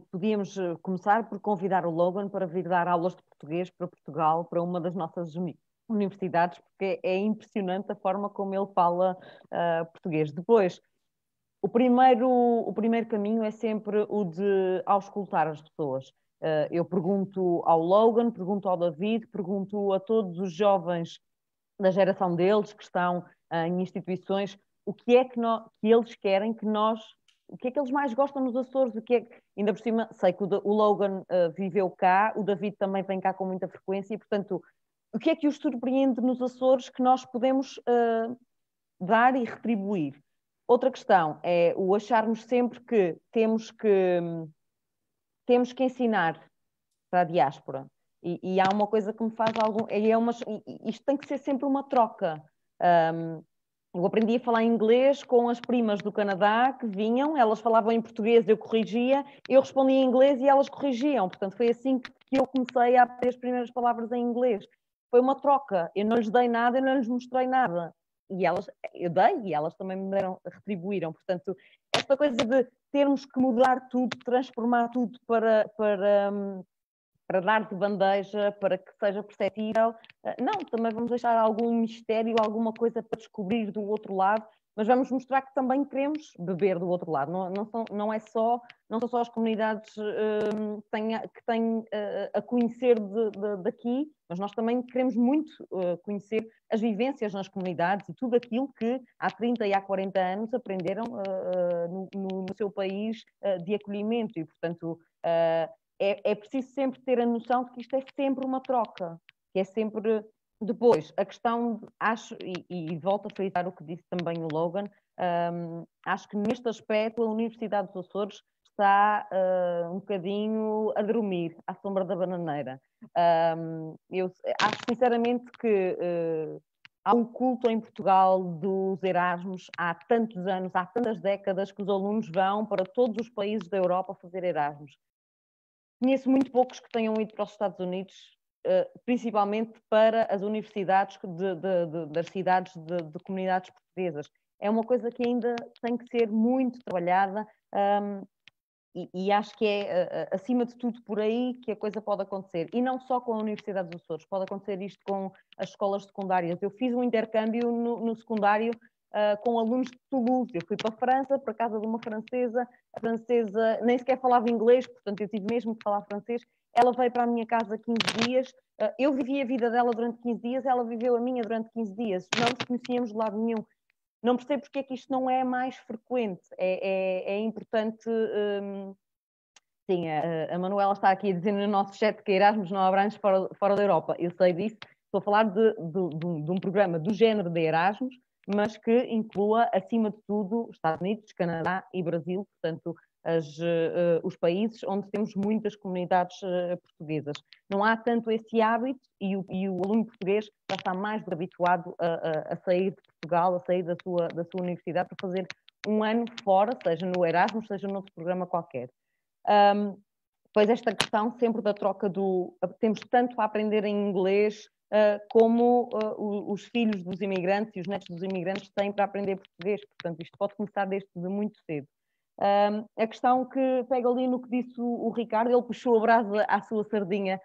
Speaker 5: podíamos começar por convidar o Logan para vir dar aulas de português para Portugal, para uma das nossas universidades, porque é impressionante a forma como ele fala português. Depois, o primeiro caminho é sempre o de auscultar as pessoas. Eu pergunto ao Logan, pergunto ao David, pergunto a todos os jovens da geração deles que estão em instituições, o que é que eles querem que nós... O que é que eles mais gostam nos Açores? Ainda por cima, sei que o Logan viveu cá, o David também vem cá com muita frequência e, portanto, o que é que os surpreende nos Açores que nós podemos dar e retribuir? Outra questão é o acharmos sempre que temos que ensinar para a diáspora. E há uma coisa que me faz isto tem que ser sempre uma troca. Eu aprendi a falar inglês com as primas do Canadá que vinham, elas falavam em português, eu corrigia, eu respondia em inglês e elas corrigiam. Portanto, foi assim que eu comecei a aprender as primeiras palavras em inglês. Foi uma troca, eu não lhes dei nada, eu não lhes mostrei nada. Eu dei e elas também me retribuíram. Portanto, esta coisa de termos que mudar tudo, transformar tudo para dar de bandeja, para que seja perceptível. Não, também vamos deixar algum mistério, alguma coisa para descobrir do outro lado, mas vamos mostrar que também queremos beber do outro lado. Não são só as comunidades que têm a conhecer daqui, mas nós também queremos muito conhecer as vivências nas comunidades e tudo aquilo que há 30 e há 40 anos aprenderam no seu país de acolhimento e, portanto, é preciso sempre ter a noção de que isto é sempre uma troca, que é sempre... Depois, a questão, acho, e volto a frisar o que disse também o Logan, acho que neste aspecto a Universidade dos Açores está um bocadinho a dormir à sombra da bananeira. Eu acho sinceramente que há um culto em Portugal dos Erasmus há tantos anos, há tantas décadas que os alunos vão para todos os países da Europa fazer Erasmus. Conheço muito poucos que tenham ido para os Estados Unidos, principalmente para as universidades das cidades de comunidades portuguesas. É uma coisa que ainda tem que ser muito trabalhada e acho que é, acima de tudo, por aí que a coisa pode acontecer. E não só com a Universidade dos Açores, pode acontecer isto com as escolas secundárias. Eu fiz um intercâmbio no secundário com alunos de Toulouse. Eu fui para a França, para a casa de uma francesa. A francesa nem sequer falava inglês, portanto eu tive mesmo que falar francês. Ela veio para a minha casa 15 dias. Eu vivi a vida dela durante 15 dias, ela viveu a minha durante 15 dias. Não nos conhecíamos de lado nenhum. Não percebo porque é que isto não é mais frequente. É importante... Sim, a Manuela está aqui a dizer no nosso chat que Erasmus não abrange fora da Europa. Eu sei disso. Estou a falar de um programa do género de Erasmus, mas que inclua, acima de tudo, Estados Unidos, Canadá e Brasil, portanto, os países onde temos muitas comunidades portuguesas. Não há tanto esse hábito e o aluno português já está mais habituado a sair de Portugal, a sair da sua universidade para fazer um ano fora, seja no Erasmus, seja noutro programa qualquer. Depois esta questão sempre da troca temos tanto a aprender em inglês como os filhos dos imigrantes e os netos dos imigrantes têm para aprender português, portanto isto pode começar desde muito cedo. A questão que pega ali no que disse o Ricardo, ele puxou a brasa à sua sardinha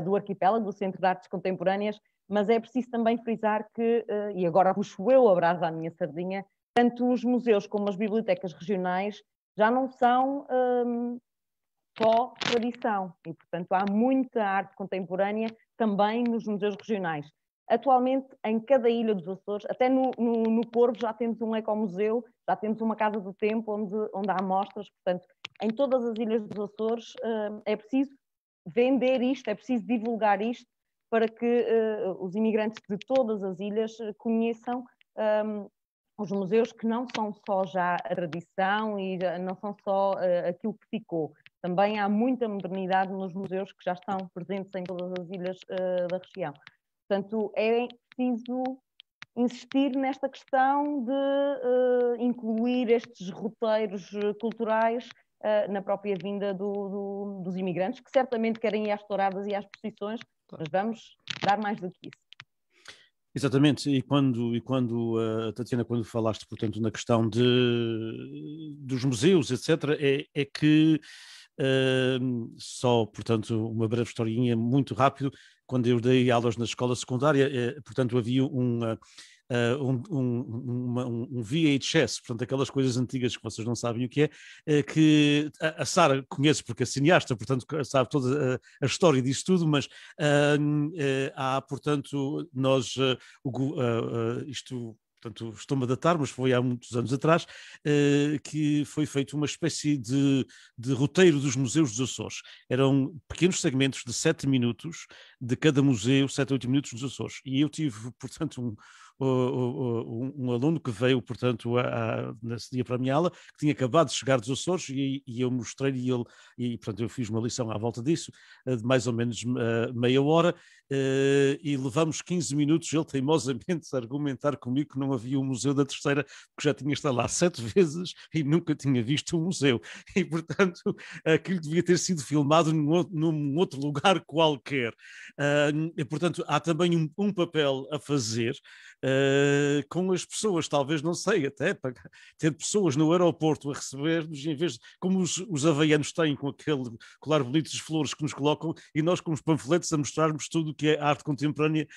Speaker 5: do arquipélago, do Centro de Artes Contemporâneas, mas é preciso também frisar que, e agora puxo eu a brasa à minha sardinha, tanto os museus como as bibliotecas regionais já não são só tradição e, portanto, há muita arte contemporânea também nos museus regionais. Atualmente, em cada ilha dos Açores, até no Corvo já temos um ecomuseu, já temos uma Casa do Tempo onde há mostras, portanto, em todas as ilhas dos Açores é preciso vender isto, é preciso divulgar isto para que os imigrantes de todas as ilhas conheçam os museus que não são só já a tradição e não são só aquilo que ficou. Também há muita modernidade nos museus que já estão presentes em todas as ilhas da região. Portanto, é preciso insistir nesta questão de incluir estes roteiros culturais na própria vinda dos imigrantes, que certamente querem ir às touradas e às procissões, mas vamos dar mais do que isso.
Speaker 1: Exatamente, e quando Tatiana, quando falaste, portanto, na questão dos museus, etc., é que só, portanto, uma breve historinha muito rápido, quando eu dei aulas na escola secundária, portanto, havia um VHS, portanto, aquelas coisas antigas que vocês não sabem o que é, que a Sara conhece porque é cineasta, portanto, sabe toda a história disso tudo, mas há, portanto, isto... Portanto, estou-me a datar, mas foi há muitos anos atrás, que foi feito uma espécie de roteiro dos museus dos Açores. Eram pequenos segmentos de 7 minutos de cada museu, 7 a 8 minutos dos Açores. E eu tive, portanto, um aluno que veio, portanto, nesse dia para a minha aula, que tinha acabado de chegar dos Açores, e eu mostrei-lhe e, portanto, eu fiz uma lição à volta disso, de mais ou menos meia hora, e levamos 15 minutos, ele teimosamente a argumentar comigo que não havia um museu da Terceira, porque já tinha estado lá 7 vezes e nunca tinha visto um museu. E, portanto, aquilo devia ter sido filmado num outro lugar qualquer. E, portanto, há também um papel a fazer com as pessoas, talvez, não sei, até para ter pessoas no aeroporto a receber-nos, em vez de, como os havaianos têm, com aquele colar bonito de flores que nos colocam, e nós com os panfletos a mostrarmos tudo o que é arte contemporânea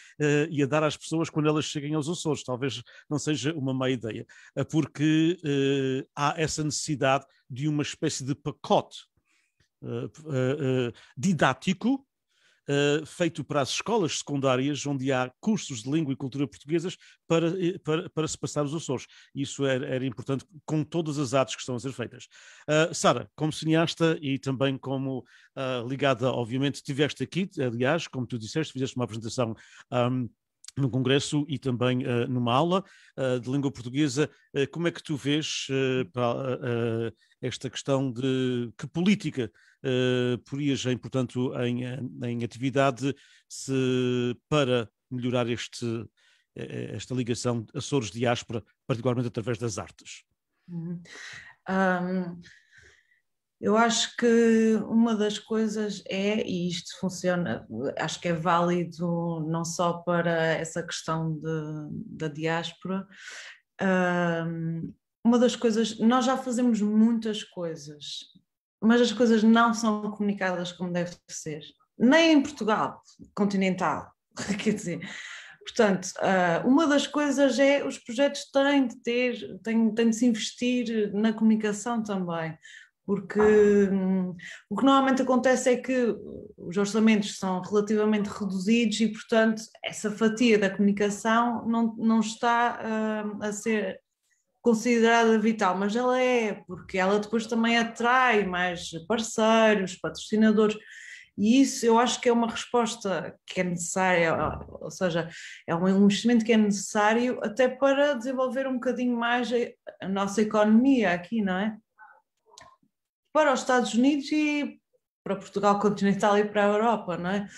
Speaker 1: e a dar às pessoas quando elas cheguem aos Açores. Talvez não seja uma má ideia, porque há essa necessidade de uma espécie de pacote didático feito para as escolas secundárias, onde há cursos de língua e cultura portuguesas para se passar os Açores. Isso era importante com todas as artes que estão a ser feitas. Sara, como cineasta e também como ligada, obviamente, estiveste aqui, aliás, como tu disseste, fizeste uma apresentação num congresso e também numa aula de língua portuguesa. Como é que tu vês esta questão de que política porias, portanto, em atividade para melhorar esta ligação Açores-diáspora, particularmente através das artes?
Speaker 2: Eu acho que uma das coisas e isto funciona, acho que é válido não só para essa questão da diáspora, uma das coisas, nós já fazemos muitas coisas, mas as coisas não são comunicadas como deve ser, nem em Portugal continental, quer dizer. Portanto, uma das coisas é os projetos têm de se investir na comunicação também, porque o que normalmente acontece é que os orçamentos são relativamente reduzidos e, portanto, essa fatia da comunicação não está a ser considerada vital, mas ela porque ela depois também atrai mais parceiros, patrocinadores, E isso eu acho que é uma resposta que é necessária, ou seja, é um investimento que é necessário até para desenvolver um bocadinho mais a nossa economia aqui, não é? Para os Estados Unidos e para Portugal continental e para a Europa, não é?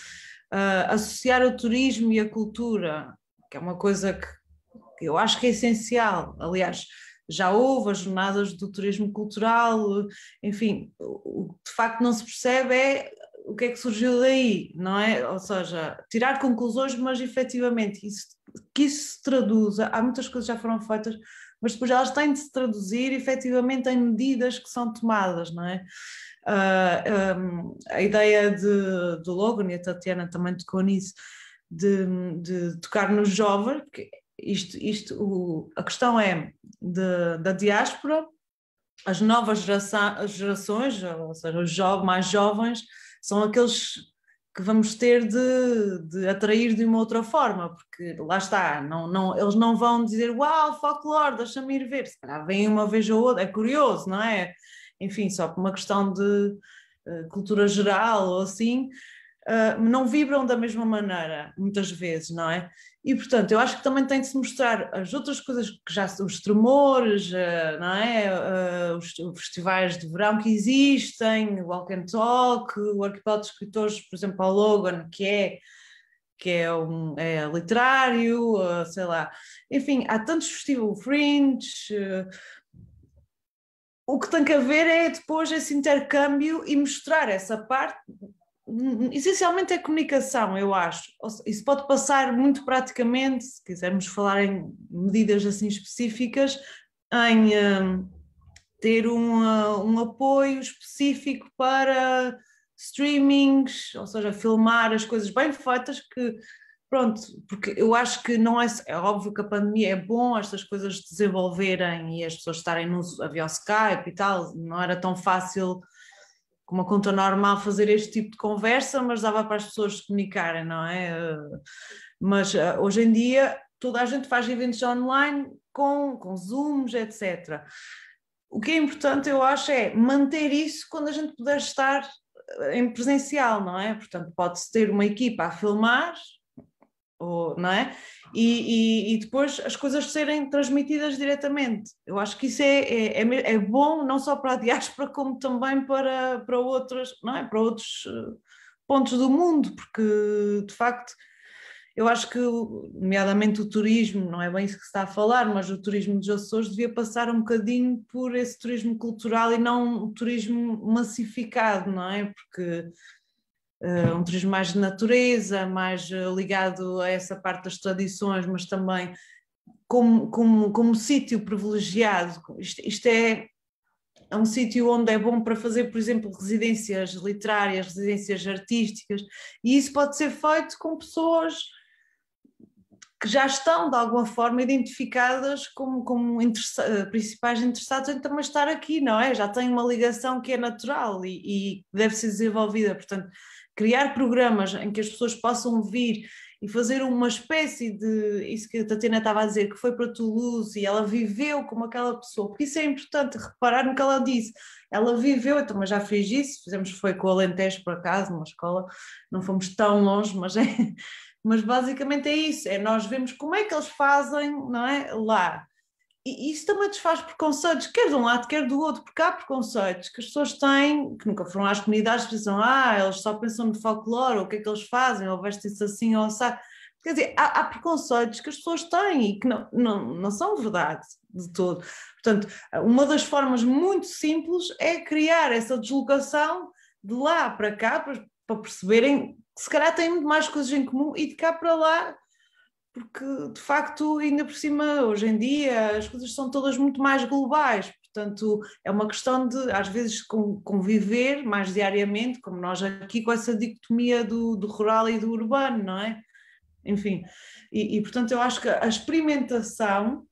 Speaker 2: Associar o turismo e a cultura, que é uma coisa que eu acho que é essencial. Aliás, já houve as jornadas do turismo cultural, enfim, o que de facto não se percebe é o que é que surgiu daí, não é? Ou seja, tirar conclusões, mas efetivamente que isso se traduza, há muitas coisas que já foram feitas, mas depois elas têm de se traduzir efetivamente em medidas que são tomadas, não é? A ideia do Logan, e a Tatiana também tocou nisso, de tocar nos jovens, porque a questão é da diáspora, as novas gerações, ou seja, os mais jovens, são aqueles que vamos ter de atrair de uma outra forma, porque lá está, eles não vão dizer uau, folclore, deixa-me ir ver, se calhar vêm uma vez ou outra, é curioso, não é? Enfim, só por uma questão de cultura geral ou assim, não vibram da mesma maneira, muitas vezes, não é? E, portanto, eu acho que também tem de se mostrar as outras coisas que já são os tremores, não é? Os festivais de verão que existem, o Walk and Talk, o Arquipélago de Escritores, por exemplo, ao Logan, que é literário, sei lá. Enfim, há tantos festivais, Fringe. O que tem que haver é depois esse intercâmbio e mostrar essa parte. Essencialmente é comunicação, eu acho. Isso pode passar muito praticamente, se quisermos falar em medidas assim específicas, em ter um apoio específico para streamings, ou seja, filmar as coisas bem feitas, que pronto, porque eu acho que não é óbvio que a pandemia é bom estas coisas se desenvolverem e as pessoas estarem via Skype e tal, não era tão fácil com uma conta normal fazer este tipo de conversa, mas dava para as pessoas se comunicarem, não é? Mas hoje em dia toda a gente faz eventos online com Zooms, etc. O que é importante, eu acho, é manter isso quando a gente puder estar em presencial, não é? Portanto, pode-se ter uma equipa a filmar, não é? E depois as coisas serem transmitidas diretamente. Eu acho que isso é bom não só para a diáspora, como também para outras, não é? Para outros pontos do mundo, porque de facto eu acho que, nomeadamente o turismo, não é bem isso que se está a falar, mas o turismo dos Açores devia passar um bocadinho por esse turismo cultural e não um turismo massificado, não é? Porque um turismo mais de natureza, mais ligado a essa parte das tradições, mas também como sítio privilegiado. Isto é um sítio onde é bom para fazer, por exemplo, residências literárias, residências artísticas, e isso pode ser feito com pessoas que já estão, de alguma forma, identificadas como principais interessados em também estar aqui, não é? Já têm uma ligação que é natural e deve ser desenvolvida, portanto, criar programas em que as pessoas possam vir e fazer uma espécie de, isso que a Tatiana estava a dizer, que foi para Toulouse e ela viveu como aquela pessoa, porque isso é importante, reparar no que ela disse, ela viveu, eu também já fiz isso, foi com o Alentejo por acaso, numa escola, não fomos tão longe, mas basicamente é isso, nós vemos como é que eles fazem, não é, lá. E isso também desfaz preconceitos, quer de um lado, quer do outro, porque há preconceitos que as pessoas têm, que nunca foram às comunidades, pensam, eles só pensam no folclore, ou o que é que eles fazem, ou vestem-se assim, ou assado. Quer dizer, há preconceitos que as pessoas têm e que não são verdade de todo. Portanto, uma das formas muito simples é criar essa deslocação de lá para cá, para perceberem que se calhar têm muito mais coisas em comum e de cá para lá, porque de facto, ainda por cima, hoje em dia, as coisas são todas muito mais globais, portanto, é uma questão de, às vezes, conviver mais diariamente, como nós aqui, com essa dicotomia do rural e do urbano, não é? Enfim, e portanto, eu acho que a experimentação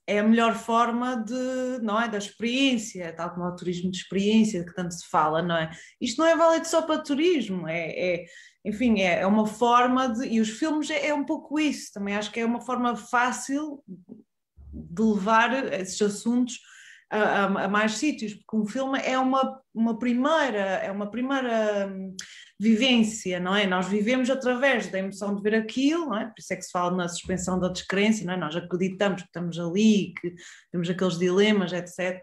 Speaker 2: é a melhor forma não é, da experiência, tal como o turismo de experiência, que tanto se fala, não é? Isto não é válido só para turismo, enfim, é uma forma e os filmes é um pouco isso, também acho que é uma forma fácil de levar esses assuntos a mais sítios, porque um filme é uma primeira vivência, não é? Nós vivemos através da emoção de ver aquilo, não é? Por isso é que se fala na suspensão da descrença, não é? Nós acreditamos que estamos ali, que temos aqueles dilemas, etc.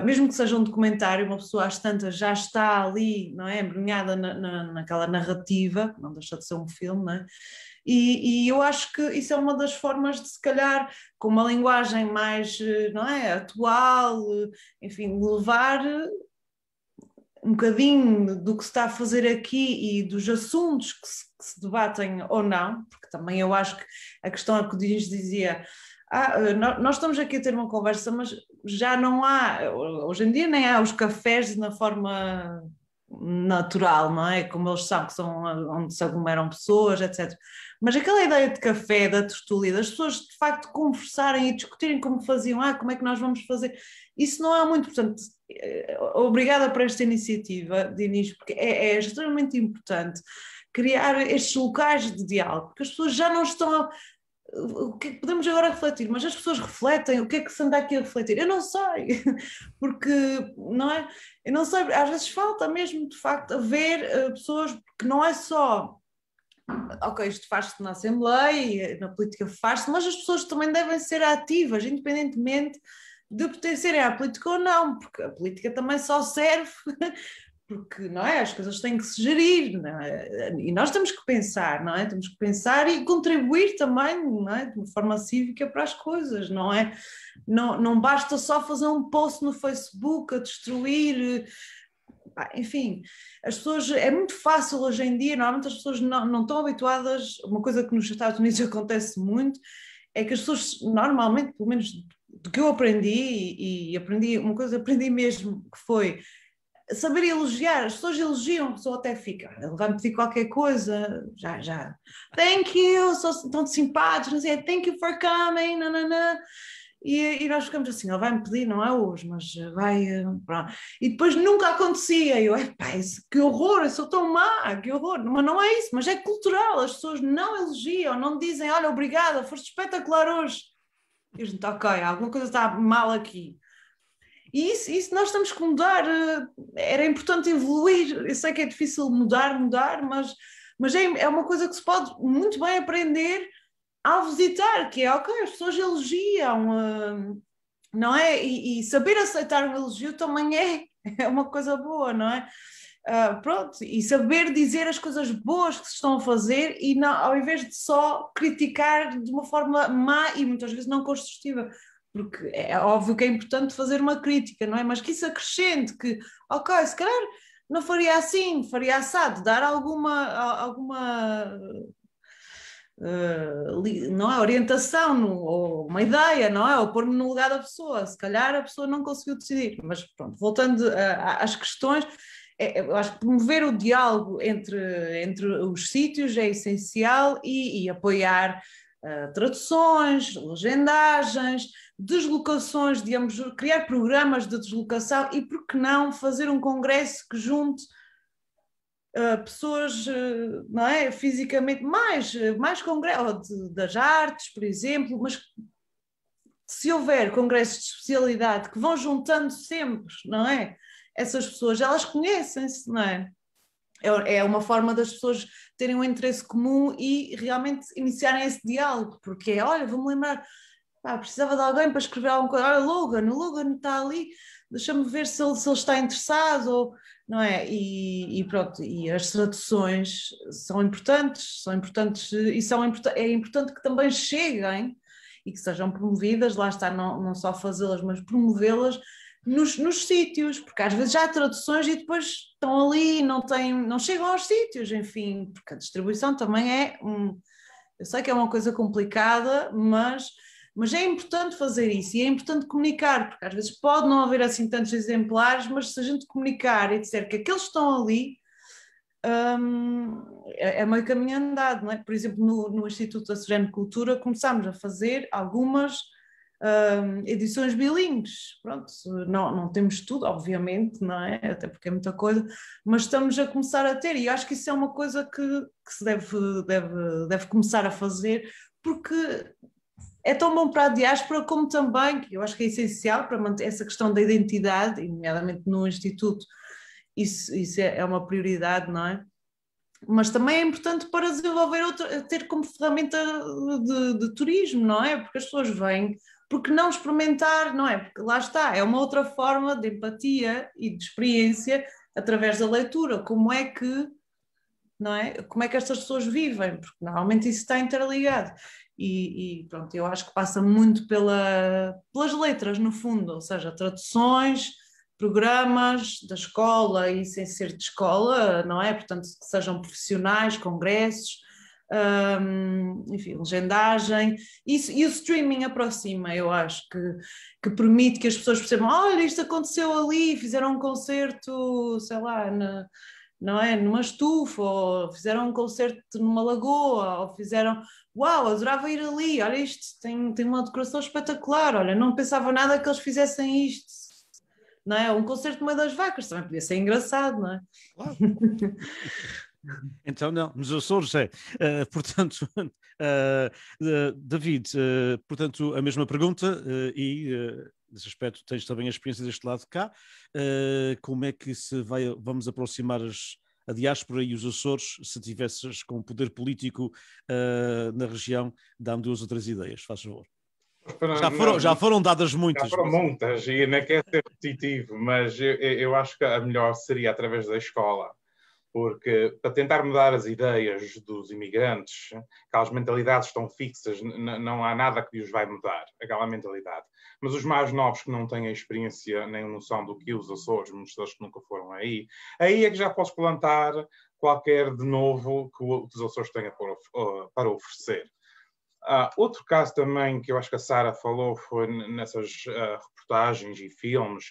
Speaker 2: Mesmo que seja um documentário, uma pessoa às tantas já está ali, não é? Embrenhada naquela narrativa, não deixa de ser um filme, não é? E eu acho que isso é uma das formas de, se calhar, com uma linguagem mais, não é, atual, enfim, levar um bocadinho do que se está a fazer aqui e dos assuntos que se debatem ou não, porque também eu acho que a questão é que o Dinis dizia, nós estamos aqui a ter uma conversa, mas já não há, hoje em dia nem há os cafés na forma natural, não é? Como eles são, que são onde se aglomeram pessoas, etc. Mas aquela ideia de café, da tertúlia, das pessoas de facto conversarem e discutirem como faziam, como é que nós vamos fazer, isso não há muito, portanto, obrigada por esta iniciativa, Dinis, porque é extremamente importante criar estes locais de diálogo, porque as pessoas já não estão o que podemos agora refletir, mas as pessoas refletem, o que é que se anda aqui a refletir? Eu não sei, porque, não é? Eu não sei, às vezes falta mesmo, de facto, haver pessoas que não é só, ok, isto faz-se na Assembleia, na política faz-se, mas as pessoas também devem ser ativas, independentemente de pertencerem à política ou não, porque a política também só serve porque, não é, as coisas têm que se gerir, não é? E nós temos que pensar, não é? Temos que pensar e contribuir também, não é? De uma forma cívica para as coisas, não é? Não basta só fazer um post no Facebook a destruir, enfim, as pessoas, é muito fácil hoje em dia, normalmente as pessoas não estão habituadas, uma coisa que nos Estados Unidos acontece muito, é que as pessoas normalmente, pelo menos do que eu aprendi, e aprendi, uma coisa aprendi mesmo, que foi saber elogiar, as pessoas elogiam, a pessoa até fica, ele vai-me pedir qualquer coisa, já, thank you, sou tão simpáticos, não sei, thank you for coming, nanana. E nós ficamos assim, ele vai-me pedir, não é hoje, mas vai, pronto. E depois nunca acontecia, eu, que horror, eu sou tão má, que horror, mas não é isso, mas é cultural, as pessoas não elogiam, não dizem, olha, obrigada, foste espetacular hoje. E a gente, ok, alguma coisa está mal aqui. E isso nós temos que mudar, era importante evoluir, eu sei que é difícil mudar, mas é uma coisa que se pode muito bem aprender ao visitar, que é, ok, as pessoas elogiam, não é? E saber aceitar um elogio também é uma coisa boa, não é? Pronto, e saber dizer as coisas boas que se estão a fazer e não, ao invés de só criticar de uma forma má e muitas vezes não construtiva. Porque é óbvio que é importante fazer uma crítica, não é? Mas que isso acrescente, que, ok, se calhar não faria assim, faria assado, dar alguma não é, orientação, ou uma ideia, não é? Ou pôr-me no lugar da pessoa. Se calhar a pessoa não conseguiu decidir. Mas pronto, voltando às questões, eu acho que promover o diálogo entre os sítios é essencial e apoiar traduções, legendagens, deslocações, digamos, criar programas de deslocação e, por que não, fazer um congresso que junte pessoas, não é, fisicamente, mais congressos das artes, por exemplo, mas se houver congressos de especialidade que vão juntando sempre, não é, essas pessoas, elas conhecem-se, não é? É uma forma das pessoas terem um interesse comum e realmente iniciarem esse diálogo, porque é, olha, vou-me lembrar, precisava de alguém para escrever alguma coisa, olha, o Logan está ali, deixa-me ver se ele está interessado, ou, não é? E pronto, e as traduções são importantes e é importante que também cheguem e que sejam promovidas, lá está, não só fazê-las, mas promovê-las nos sítios, porque às vezes já há traduções e depois estão ali, não chegam aos sítios, enfim, porque a distribuição também eu sei que é uma coisa complicada, mas é importante fazer isso e é importante comunicar, porque às vezes pode não haver assim tantos exemplares, mas se a gente comunicar e disser que aqueles estão ali, é meio caminho andado, não é? Por exemplo, no Instituto Açoriano de Cultura começámos a fazer algumas edições bilíngues, pronto, não temos tudo, obviamente, não é? Até porque é muita coisa, mas estamos a começar a ter, e acho que isso é uma coisa que se deve começar a fazer, porque é tão bom para a diáspora como também, que eu acho que é essencial para manter essa questão da identidade, nomeadamente no Instituto, isso é uma prioridade, não é? mas também é importante para desenvolver ter como ferramenta de turismo, não é? Porque as pessoas vêm, porque não experimentar, não é? Porque lá está, é uma outra forma de empatia e de experiência através da leitura, como é que, não é? Como é que estas pessoas vivem, porque normalmente isso está interligado. E pronto, eu acho que passa muito pelas letras, no fundo, ou seja, traduções, programas da escola e sem ser de escola, não é? Portanto, que sejam profissionais, congressos, enfim, legendagem. Isso, e o streaming aproxima, eu acho, que permite que as pessoas percebam, olha, isto aconteceu ali, fizeram um concerto, sei lá, não é? Numa estufa, ou fizeram um concerto numa lagoa, ou fizeram, uau, adorava ir ali, olha isto, tem uma decoração espetacular, olha, não pensava nada que eles fizessem isto, não é? Um concerto no meio das vacas também podia ser engraçado, não é?
Speaker 1: Claro. Então, não, nos Açores é. Portanto, David, portanto, a mesma pergunta nesse aspecto tens também a experiência deste lado de cá. Como é que vamos aproximar a diáspora e os Açores, se tivesses com poder político na região, dá-me 2 ou 3 ideias, faz favor. Já foram dadas muitas.
Speaker 6: Já foram muitas, e não quer ser repetitivo, mas eu acho que a melhor seria através da escola. Porque para tentar mudar as ideias dos imigrantes, aquelas mentalidades estão fixas, não há nada que os vai mudar, aquela mentalidade. Mas os mais novos que não têm a experiência nem a noção do que os Açores, muitos deles que nunca foram aí é que já podes plantar qualquer de novo que os Açores tenham para oferecer. Outro caso também que eu acho que a Sara falou foi nessas reportagens e filmes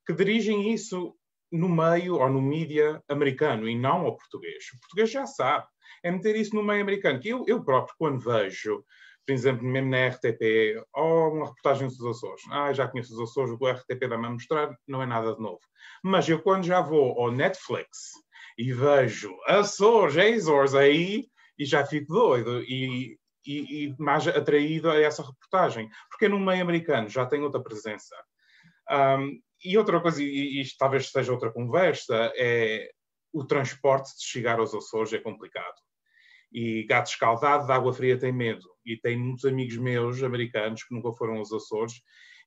Speaker 6: que dirigem isso no meio ou no mídia americano e não ao português. O português já sabe. É meter isso no meio americano. Que eu próprio, quando vejo, por exemplo, mesmo na RTP, ou uma reportagem dos Açores, já conheço os Açores, o que o RTP dá-me a mostrar, não é nada de novo. Mas eu, quando já vou ao Netflix e vejo Açores aí, e já fico doido e mais atraído a essa reportagem. Porque no meio americano já tem outra presença. E outra coisa, e isto talvez seja outra conversa, é o transporte de chegar aos Açores é complicado. E gato escaldado de água fria tem medo. E tenho muitos amigos meus, americanos, que nunca foram aos Açores.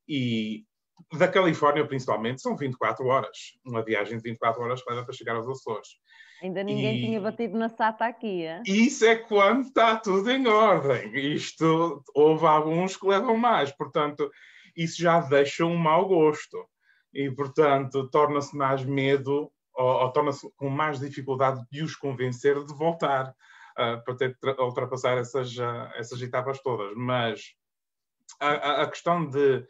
Speaker 6: E da Califórnia, principalmente, são 24 horas. Uma viagem de 24 horas para chegar aos Açores.
Speaker 5: Ainda ninguém tinha batido na SATA aqui, é?
Speaker 6: Isso é quando está tudo em ordem. Isto, houve alguns que levam mais. Portanto, isso já deixa um mau gosto. E, portanto, torna-se mais medo ou torna-se com mais dificuldade de os convencer de voltar para ter ultrapassar essas etapas todas. Mas a questão de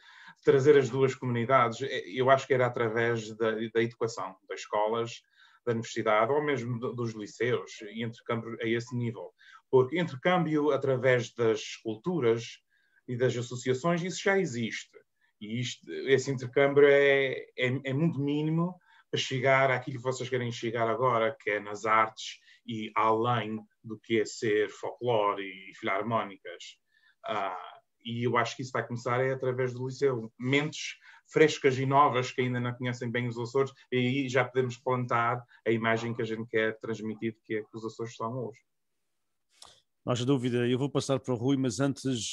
Speaker 6: trazer as duas comunidades, eu acho que era através da educação, das escolas, da universidade ou mesmo dos liceus, e intercâmbio a esse nível. Porque intercâmbio através das culturas e das associações, isso já existe. E esse intercâmbio é muito mínimo para chegar àquilo que vocês querem chegar agora, que é nas artes e além do que é ser folclore e filarmónicas. E eu acho que isso vai começar através do liceu. Mentes frescas e novas que ainda não conhecem bem os Açores, e aí já podemos plantar a imagem que a gente quer transmitir, que é que os Açores são hoje.
Speaker 1: Não haja dúvida, eu vou passar para o Rui, mas antes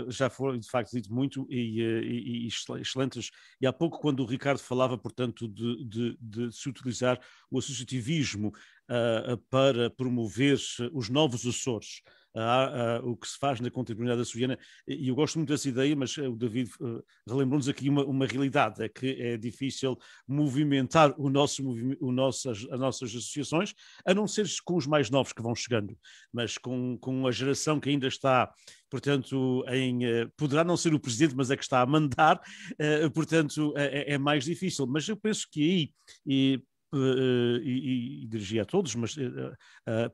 Speaker 1: já foram de facto dito muito e excelentes. E há pouco, quando o Ricardo falava, portanto, de se utilizar o associativismo para promover os novos Açores, o que se faz na contemporaneidade açoriana, e eu gosto muito dessa ideia, mas o David relembrou-nos aqui uma realidade, é que é difícil movimentar as nossas associações, a não ser com os mais novos que vão chegando, mas com a geração que ainda está, portanto, poderá não ser o presidente, mas é que está a mandar, portanto, é mais difícil. Mas eu penso que aí, e dirigia a todos, mas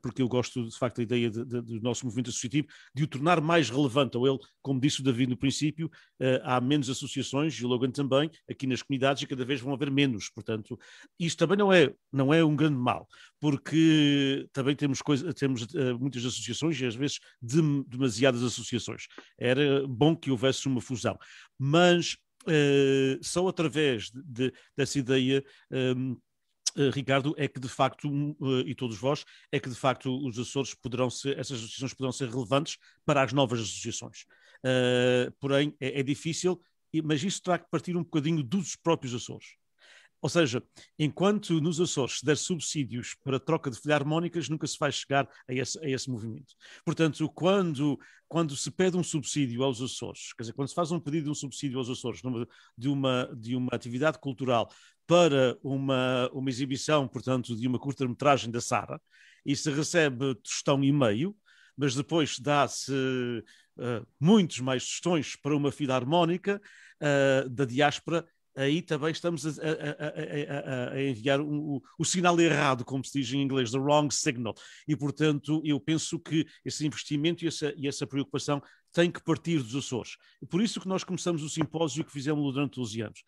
Speaker 1: porque eu gosto de facto da ideia do nosso movimento associativo, de o tornar mais relevante, ou ele, como disse o David no princípio, há menos associações, e o Logan também, aqui nas comunidades, e cada vez vão haver menos, portanto, isto também não é um grande mal, porque também temos muitas associações e às vezes demasiadas associações. Era bom que houvesse uma fusão, mas só através dessa ideia Ricardo, é que de facto, e todos vós, é que de facto os Açores essas associações poderão ser relevantes para as novas associações. Porém, é difícil, mas isso terá que partir um bocadinho dos próprios Açores. Ou seja, enquanto nos Açores se der subsídios para a troca de filarmónicas, nunca se vai chegar a esse movimento. Portanto, quando se pede um subsídio aos Açores, quer dizer, quando se faz um pedido de um subsídio aos Açores de uma atividade cultural para uma exibição, portanto, de uma curta-metragem da Sara, e se recebe tostão e meio, mas depois dá-se muitos mais tostões para uma filarmónica da diáspora, aí também estamos a enviar o sinal errado, como se diz em inglês, the wrong signal. E, portanto, eu penso que esse investimento e essa preocupação tem que partir dos Açores. Por isso que nós começamos o simpósio que fizemos durante 12 anos,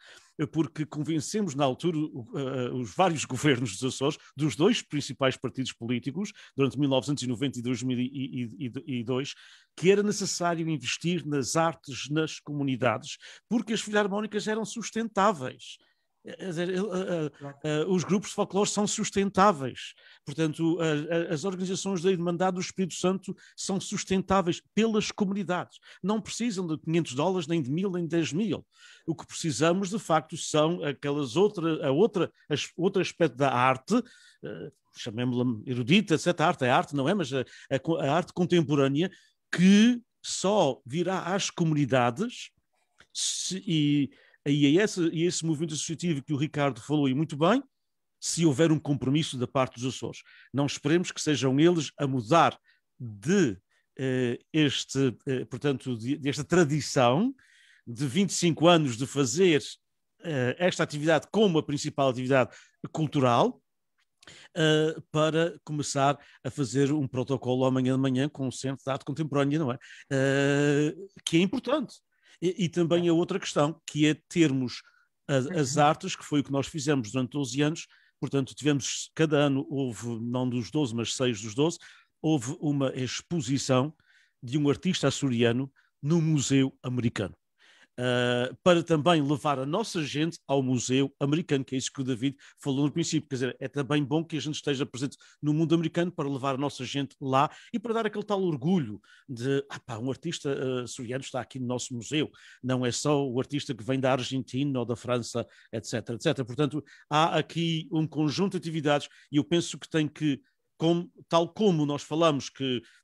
Speaker 1: porque convencemos na altura os vários governos dos Açores, dos dois principais partidos políticos, durante 1990 e 2002, que era necessário investir nas artes, nas comunidades, porque as filarmónicas eram sustentáveis. Os grupos de folclore são sustentáveis. Portanto, as organizações da Irmandade do Espírito Santo são sustentáveis pelas comunidades. Não precisam de $500, nem de 1.000, nem de 10.000. O que precisamos, de facto, são outro aspecto da arte, chamemos-la erudita, etc. A arte é arte, não é? Mas a arte contemporânea que só virá às comunidades e esse movimento associativo que o Ricardo falou e muito bem, se houver um compromisso da parte dos Açores. Não esperemos que sejam eles a mudar desta tradição de 25 anos de fazer esta atividade como a principal atividade cultural, para começar a fazer um protocolo amanhã de manhã com o Centro de Arte Contemporânea, não é? Que é importante. E também a outra questão, que é termos as artes, que foi o que nós fizemos durante 12 anos, portanto tivemos, cada ano houve, não dos 12, mas 6 dos 12, houve uma exposição de um artista açoriano no Museu Americano. Para também levar a nossa gente ao Museu Americano, que é isso que o David falou no princípio. Quer dizer, é também bom que a gente esteja presente no mundo americano para levar a nossa gente lá e para dar aquele tal orgulho de um artista açoriano está aqui no nosso museu, não é só o artista que vem da Argentina ou da França, etc, etc. Portanto, há aqui um conjunto de atividades e eu penso que tem que, tal como nós falamos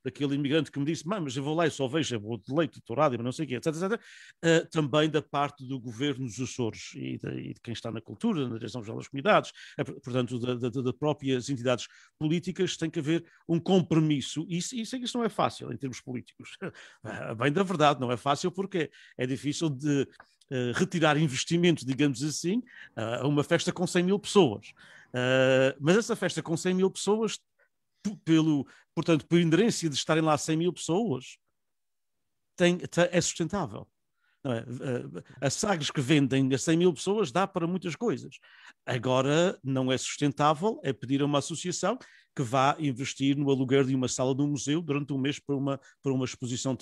Speaker 1: daquele imigrante que me disse, mas eu vou lá e só vejo a boa de leite e tourada, mas não sei o quê, etc, etc, também da parte do governo dos Açores e de quem está na cultura, na direção-geral das comunidades, portanto, das próprias entidades políticas, tem que haver um compromisso. E sei que isso não é fácil em termos políticos. Bem da verdade, não é fácil porque é difícil de retirar investimento, digamos assim, a uma festa com 100.000 pessoas. Mas essa festa com 100.000 pessoas, portanto, por inerência de estarem lá 100.000 pessoas, é sustentável. Não é? As sagres que vendem a 100.000 pessoas dá para muitas coisas. Agora, não é sustentável é pedir a uma associação que vá investir no aluguer de uma sala de um museu durante um mês para uma exposição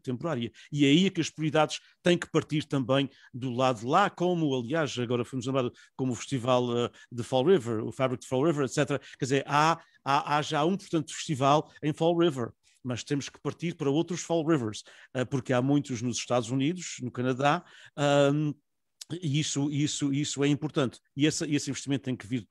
Speaker 1: temporária. E é aí é que as prioridades têm que partir também do lado de lá, como, aliás, agora fomos lembrados como o Festival de Fall River, o Fabric de Fall River, etc. Quer dizer, há já um, portanto, festival em Fall River, mas temos que partir para outros Fall Rivers, porque há muitos nos Estados Unidos, no Canadá, e isso é importante. E esse investimento tem que vir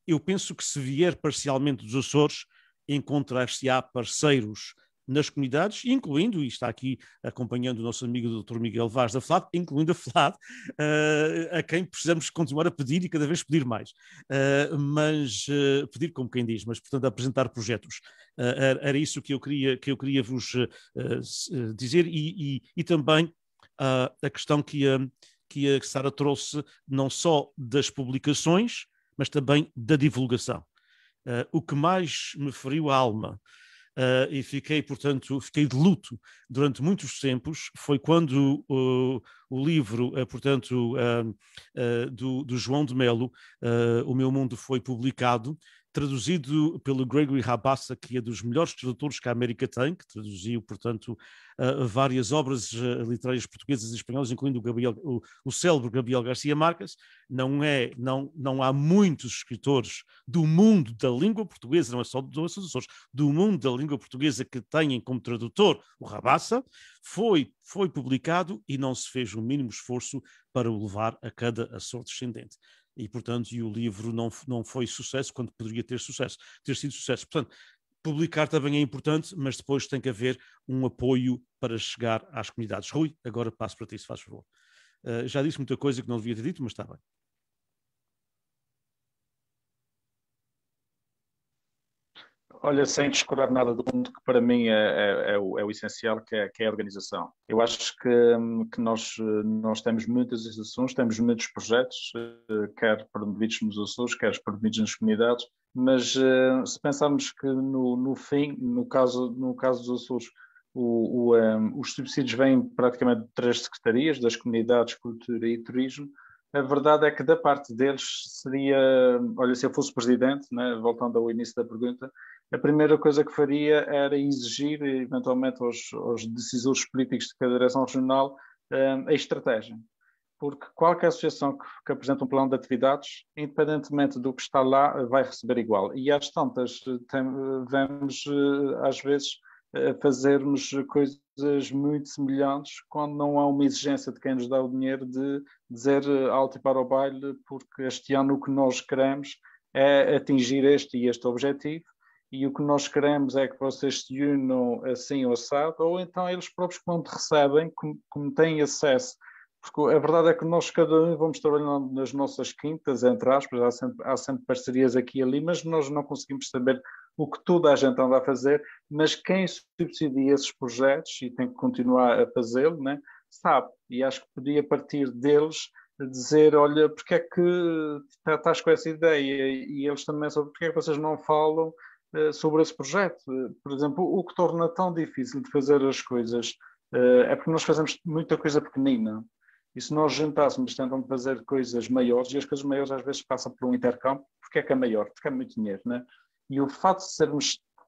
Speaker 1: eu penso que se vier parcialmente dos Açores, encontrar-se-á parceiros nas comunidades, incluindo, e está aqui acompanhando o nosso amigo o Dr. Miguel Vaz da FLAD, incluindo a FLAD, a quem precisamos continuar a pedir e cada vez pedir mais. Mas pedir como quem diz, mas portanto apresentar projetos. Era isso que eu queria vos dizer e também a questão que a Sara trouxe, não só das publicações, mas também da divulgação. O que mais me feriu a alma, e fiquei de luto durante muitos tempos, foi quando o livro, do João de Melo, O Meu Mundo, foi publicado, traduzido pelo Gregory Rabassa, que é dos melhores tradutores que a América tem, que traduziu, portanto, várias obras literárias portuguesas e espanholas, incluindo o célebre Gabriel Garcia Marques. Não há muitos escritores do mundo da língua portuguesa, não é só dos Açores, do mundo da língua portuguesa que tenham como tradutor o Rabassa. Foi publicado e não se fez o mínimo esforço para o levar a cada Açor descendente. E, portanto, o livro não foi sucesso quando poderia ter sido sucesso. Portanto, publicar também é importante, mas depois tem que haver um apoio para chegar às comunidades. Rui, agora passo para ti, se faz favor. Já disse muita coisa que não devia ter dito, mas está bem.
Speaker 7: Olha, sem descurar nada do ponto que para mim é o essencial, que é a organização. Eu acho que nós temos muitas instituições, temos muitos projetos, quer promovidos nos Açores, quer promovidos nas comunidades, mas se pensarmos que no fim, no caso dos Açores, os subsídios vêm praticamente de 3 secretarias, das comunidades, cultura e turismo. A verdade é que da parte deles seria, olha, se eu fosse presidente, né, voltando ao início da pergunta, a primeira coisa que faria era exigir, eventualmente, aos decisores políticos de cada direção regional a estratégia. Porque qualquer associação que apresente um plano de atividades, independentemente do que está lá, vai receber igual. E às tantas, vemos, às vezes, fazermos coisas muito semelhantes quando não há uma exigência de quem nos dá o dinheiro de dizer alto e para o baile, porque este ano o que nós queremos é atingir este e este objetivo, e o que nós queremos é que vocês se unam assim ou assado, ou então eles próprios quando recebem, como têm acesso, porque a verdade é que nós cada um vamos trabalhando nas nossas quintas, entre aspas, há sempre parcerias aqui e ali, mas nós não conseguimos saber o que toda a gente anda a fazer, mas quem subsidia esses projetos, e tem que continuar a fazê-lo, né, sabe, e acho que podia partir deles dizer, olha, porque é que estás com essa ideia, e eles também sobre porque é que vocês não falam sobre esse projeto. Por exemplo, o que torna tão difícil de fazer as coisas é porque nós fazemos muita coisa pequenina. E se nós juntássemos tentando fazer coisas maiores, e as coisas maiores às vezes passam por um intercâmbio, porque é que é maior? Porque é muito dinheiro, né? E o fato de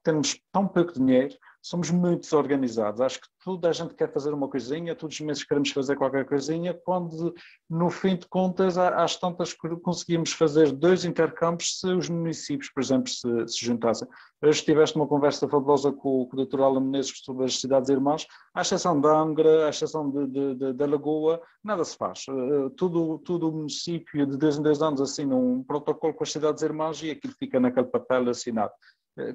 Speaker 7: termos tão pouco dinheiro, somos muito desorganizados. Acho que toda a gente quer fazer uma coisinha, todos os meses queremos fazer qualquer coisinha, quando no fim de contas, às tantas conseguimos fazer 2 intercâmbios se os municípios, por exemplo, se juntassem. Hoje tiveste uma conversa fabulosa com o Dr. Alan Menezes sobre as cidades irmãs, à exceção de Angra, à exceção da Lagoa, nada se faz. Todo o município de 2 em 2 anos assina um protocolo com as cidades irmãs e aquilo fica naquele papel assinado.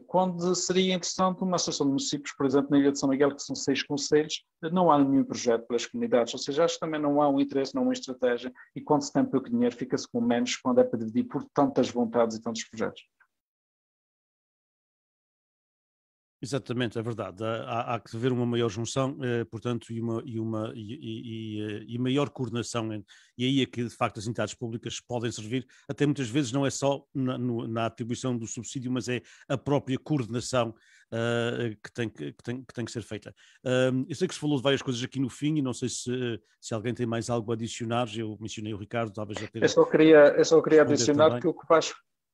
Speaker 7: Quando seria interessante uma associação de municípios, por exemplo, na Ilha de São Miguel, que são 6 concelhos, não há nenhum projeto pelas comunidades, ou seja, acho que também não há um interesse, não há uma estratégia, e quando se tem pouco dinheiro, fica-se com menos quando é para dividir por tantas vontades e tantos projetos.
Speaker 1: Exatamente, é verdade. Há que haver uma maior junção, portanto, e maior coordenação. E aí é que, de facto, as entidades públicas podem servir, até muitas vezes não é só na atribuição do subsídio, mas é a própria coordenação que tem que ser feita. Eu sei que se falou de várias coisas aqui no fim e não sei se alguém tem mais algo a adicionar. Eu mencionei o Ricardo, talvez já ter...
Speaker 7: Eu só queria adicionar também que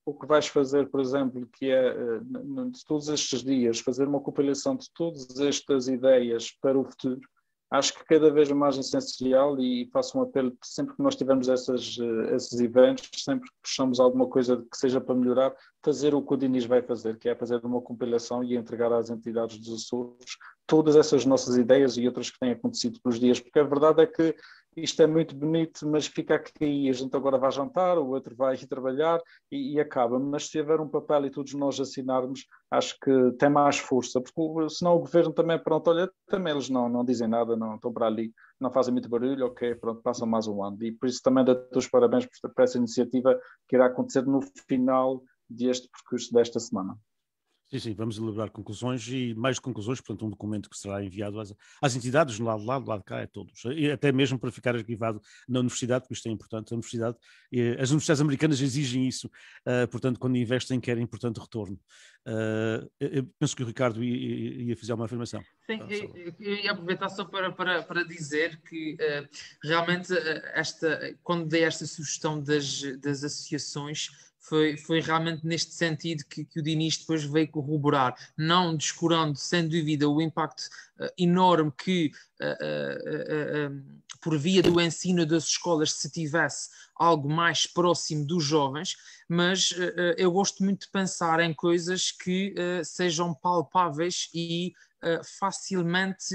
Speaker 7: o que vais fazer, por exemplo, que é, de todos estes dias, fazer uma compilação de todas estas ideias para o futuro, acho que cada vez mais essencial, e faço um apelo, sempre que nós tivermos esses eventos, sempre que puxamos alguma coisa que seja para melhorar, fazer o que o Dinis vai fazer, que é fazer uma compilação e entregar às entidades dos Açores todas essas nossas ideias e outras que têm acontecido pelos dias, porque a verdade é que isto é muito bonito, mas fica aqui, a gente agora vai jantar, o outro vai trabalhar e acaba, mas se houver um papel e todos nós assinarmos, acho que tem mais força, porque senão o governo também, pronto, olha, também eles não dizem nada, não estão para ali, não fazem muito barulho, ok, pronto, passam mais um ano, e por isso também dou-te os parabéns por essa iniciativa que irá acontecer no final deste percurso desta semana.
Speaker 1: Sim, vamos elaborar conclusões e mais conclusões, portanto um documento que será enviado às entidades, do lado de lá, do lado de cá, a todos, e até mesmo para ficar arquivado na universidade, porque isto é importante, as universidades americanas exigem isso, portanto quando investem querem importante retorno. Eu penso que o Ricardo ia fazer uma afirmação.
Speaker 3: Sim, eu ia aproveitar só para dizer que realmente quando dei esta sugestão das associações, foi realmente neste sentido que o Diniz depois veio corroborar, não descurando sem dúvida o impacto enorme que por via do ensino das escolas se tivesse algo mais próximo dos jovens, mas eu gosto muito de pensar em coisas que sejam palpáveis e facilmente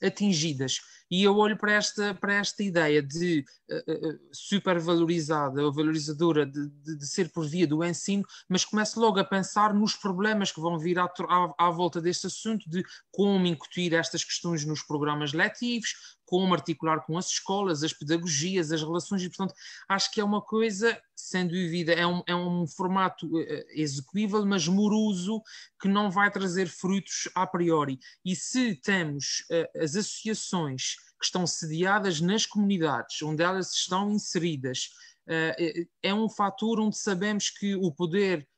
Speaker 3: atingidas. E eu olho para esta ideia de supervalorizada ou valorizadora de ser por via do ensino, mas começo logo a pensar nos problemas que vão vir à volta deste assunto, de como incutir estas questões nos programas letivos, como articular com as escolas, as pedagogias, as relações, e portanto acho que é uma coisa, sem dúvida, é um formato execuível, mas moroso, que não vai trazer frutos a priori. E se temos as associações que estão sediadas nas comunidades onde elas estão inseridas, é um fator onde sabemos que o poder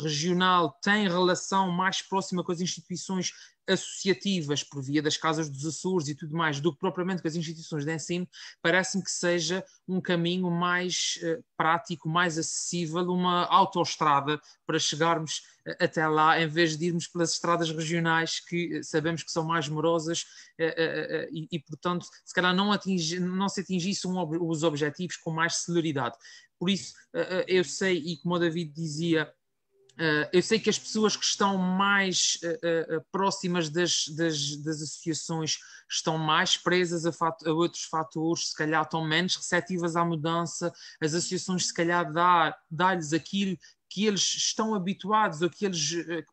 Speaker 3: regional tem relação mais próxima com as instituições associativas por via das casas dos Açores e tudo mais, do que propriamente com as instituições de ensino, parece-me que seja um caminho mais prático, mais acessível, uma autoestrada para chegarmos até lá, em vez de irmos pelas estradas regionais que sabemos que são mais morosas e portanto, se calhar não se atingissem os objetivos com mais celeridade. Por isso, eu sei, e como o David dizia, eu sei que as pessoas que estão mais próximas das associações estão mais presas a outros fatores, se calhar estão menos receptivas à mudança, as associações se calhar dá-lhes aquilo que eles estão habituados ou que